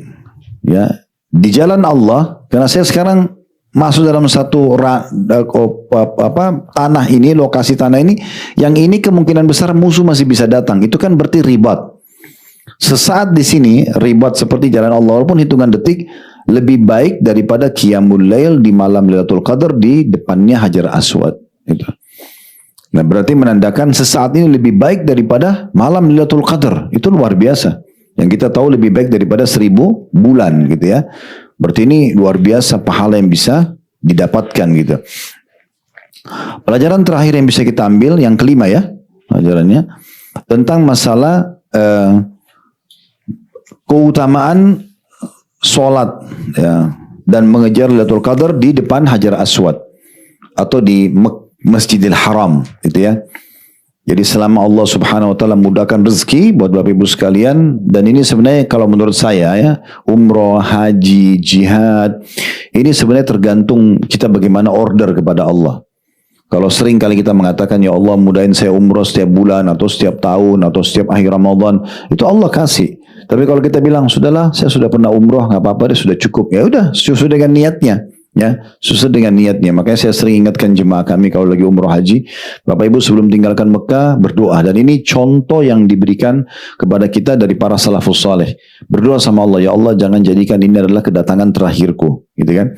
ya, di jalan Allah. Karena saya sekarang masuk dalam satu tanah ini, lokasi tanah ini, yang ini kemungkinan besar musuh masih bisa datang. Itu kan berarti ribat. Sesaat di sini ribat seperti jalan Allah, walaupun hitungan detik, lebih baik daripada qiyamul lail di malam Lailatul Qadar di depannya Hajar Aswad. Itu. Nah berarti menandakan sesaat ini lebih baik daripada malam Lailatul Qadar. Itu luar biasa. Yang kita tahu lebih baik daripada 1000 bulan gitu ya. Berarti ini luar biasa pahala yang bisa didapatkan gitu. Pelajaran terakhir yang bisa kita ambil, yang kelima ya, pelajarannya tentang masalah keutamaan sholat ya, dan mengejar Lailatul Qadar di depan Hajar Aswad atau di Masjidil Haram gitu ya. Jadi selama Allah Subhanahu wa taala mudahkan rezeki buat Bapak Ibu sekalian, dan ini sebenarnya kalau menurut saya ya, umroh, haji, jihad, ini sebenarnya tergantung kita bagaimana order kepada Allah. Kalau sering kali kita mengatakan, ya Allah mudahin saya umroh setiap bulan atau setiap tahun atau setiap akhir Ramadan, itu Allah kasih. Tapi kalau kita bilang, sudahlah saya sudah pernah umroh, nggak apa-apa deh, sudah cukup. Ya udah, sesuai dengan niatnya. Ya, sesuai dengan niatnya. Makanya saya sering ingatkan jemaah kami kalau lagi umroh haji, Bapak Ibu sebelum tinggalkan Mekah berdoa. Dan ini contoh yang diberikan kepada kita dari para salafus saleh. Berdoa sama Allah, ya Allah jangan jadikan ini adalah kedatangan terakhirku, gitu kan?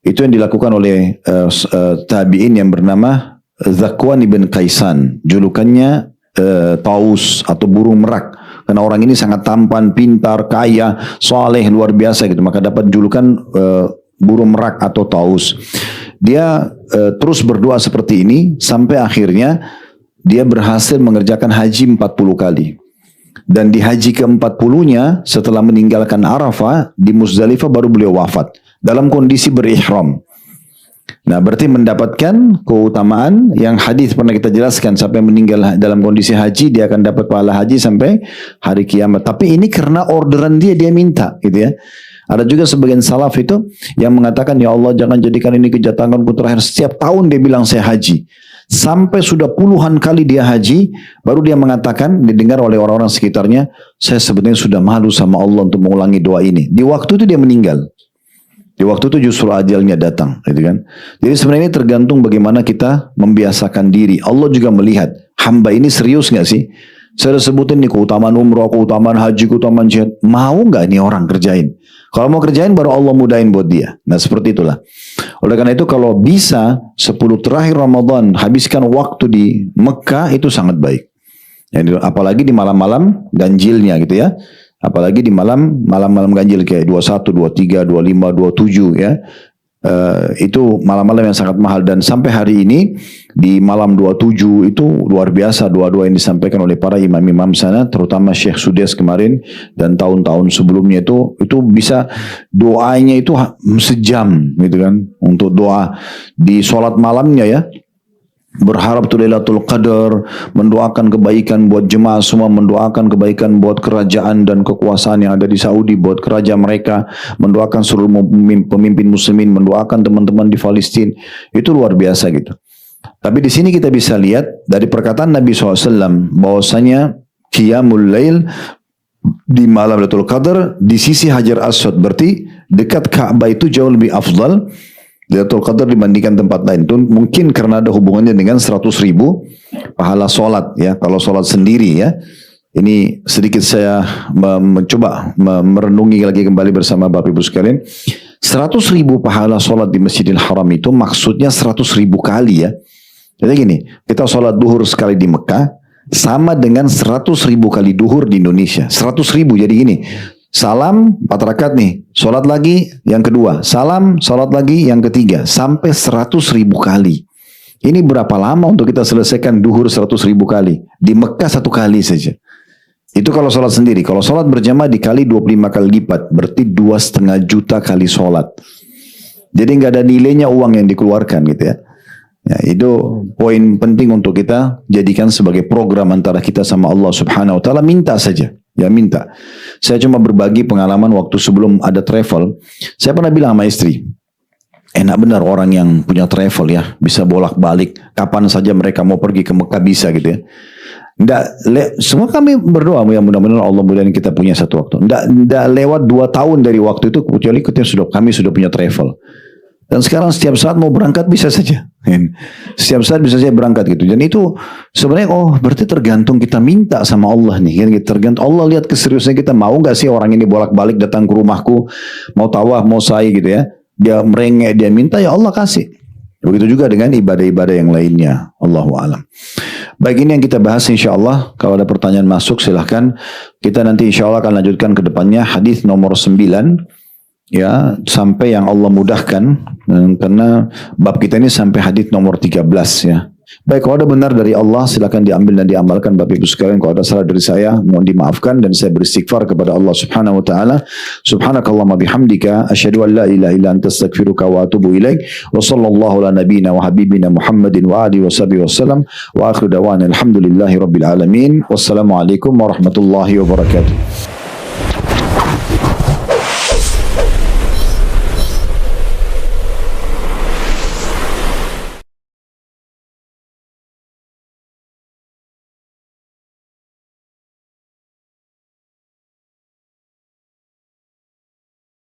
Itu yang dilakukan oleh tabi'in yang bernama Zakwan ibn Kaisan. Julukannya Taus atau burung merak. Karena orang ini sangat tampan, pintar, kaya, soleh, luar biasa gitu. Maka dapat julukan burung merak atau Taus. Dia terus berdoa seperti ini sampai akhirnya dia berhasil mengerjakan haji 40 kali. Dan di haji ke-40-nya setelah meninggalkan Arafah di Muzdalifah baru beliau wafat dalam kondisi berihram. Nah, berarti mendapatkan keutamaan yang hadis pernah kita jelaskan, sampai meninggal dalam kondisi haji dia akan dapat pahala haji sampai hari kiamat. Tapi ini karena orderan dia minta gitu ya. Ada juga sebagian salaf itu yang mengatakan, ya Allah jangan jadikan ini kedatanganku terakhir. Setiap tahun dia bilang saya haji. Sampai sudah puluhan kali dia haji, baru dia mengatakan, didengar oleh orang-orang sekitarnya, saya sebenarnya sudah malu sama Allah untuk mengulangi doa ini. Di waktu itu dia meninggal. Di waktu itu justru ajalnya datang, gitu kan? Jadi sebenarnya ini tergantung bagaimana kita membiasakan diri. Allah juga melihat, hamba ini serius nggak sih? Saya udah sebutin nih keutamaan umrah, keutamaan haji, keutamaan jihad. Mau nggak nih orang kerjain? Kalau mau kerjain baru Allah mudahin buat dia. Nah seperti itulah. Oleh karena itu kalau bisa 10 terakhir Ramadan habiskan waktu di Mekah itu sangat baik. Apalagi di malam-malam ganjilnya gitu ya. Apalagi di malam-malam ganjil kayak 21, 23, 25, 27 ya. Itu malam-malam yang sangat mahal. Dan sampai hari ini di malam 27 itu luar biasa doa-doa yang disampaikan oleh para imam-imam sana, terutama Syekh Sudes kemarin dan tahun-tahun sebelumnya itu bisa doanya itu sejam gitu kan, untuk doa di sholat malamnya ya. Berharap tuh Lailatul Qadar, mendoakan kebaikan buat jemaah semua, mendoakan kebaikan buat kerajaan dan kekuasaan yang ada di Saudi, buat kerajaan mereka, mendoakan seluruh pemimpin muslimin, mendoakan teman-teman di Palestina. Itu luar biasa gitu. Tapi di sini kita bisa lihat dari perkataan Nabi SAW bahwasanya Qiyamul Lail di malam Lailatul Qadar di sisi Hajar Aswad, berarti dekat Ka'bah itu jauh lebih afdal Lailatul Qadar dibandingkan tempat lain. Itu mungkin karena ada hubungannya dengan 100.000 pahala sholat ya. Kalau sholat sendiri ya. Ini sedikit saya mencoba merenungi lagi kembali bersama Bapak Ibu sekalian. 100.000 pahala sholat di Masjidil Haram itu maksudnya 100.000 kali ya. Jadi gini, kita sholat duhur sekali di Mekah sama dengan 100.000 kali duhur di Indonesia. 100.000, jadi gini. Salam 4 rakaat nih, sholat lagi yang kedua, salam, sholat lagi yang ketiga, sampai 100.000 kali. Ini berapa lama untuk kita selesaikan duhur 100.000 kali? Di Mekah 1 kali saja. Itu kalau sholat sendiri. Kalau sholat berjamaah dikali 25 kali lipat, berarti 2,5 juta kali sholat. Jadi nggak ada nilainya uang yang dikeluarkan gitu ya. Ya, itu poin penting untuk kita jadikan sebagai program antara kita sama Allah Subhanahu Wa Taala. Minta saja. Ya minta. Saya cuma berbagi pengalaman waktu sebelum ada travel. Saya pernah bilang sama istri, enak benar orang yang punya travel ya, bisa bolak-balik kapan saja mereka mau pergi ke Mekah bisa gitu ya. Semua kami berdoa ya mudah-mudahan Allah mudahin kita punya satu waktu. Nggak lewat 2 tahun dari waktu itu kecuali kami sudah punya travel. Dan sekarang setiap saat mau berangkat bisa saja. Setiap saat bisa saja berangkat gitu. Dan itu sebenarnya berarti tergantung kita minta sama Allah nih. Tergantung Allah lihat keseriusan kita. Mau gak sih orang ini bolak-balik datang ke rumahku. Mau tawaf, mau sa'i gitu ya. Dia merengek, dia minta ya Allah kasih. Begitu juga dengan ibadah-ibadah yang lainnya. Allahu a'lam. Baik, ini yang kita bahas insya Allah. Kalau ada pertanyaan masuk silahkan. Kita nanti insya Allah akan lanjutkan ke depannya. Hadis nomor 9. Ya, sampai yang Allah mudahkan, karena bab kita ini sampai hadits nomor 13 ya. Baik, kalau ada benar dari Allah silakan diambil dan diamalkan Bapak Ibu sekalian. Kalau ada salah dari saya mohon dimaafkan dan saya beristighfar kepada Allah Subhanahu wa taala. Subhanakallahumma bihamdika asyhadu an la ilaha illa anta astaghfiruka wa atubu ilaik. Wa sallallahu ala nabiyyina wa habibina Muhammadin wa alihi washabihi wasallam wa akhiru da'wana alhamdulillahi rabbil alamin. Wassalamu alaikum warahmatullahi wabarakatuh.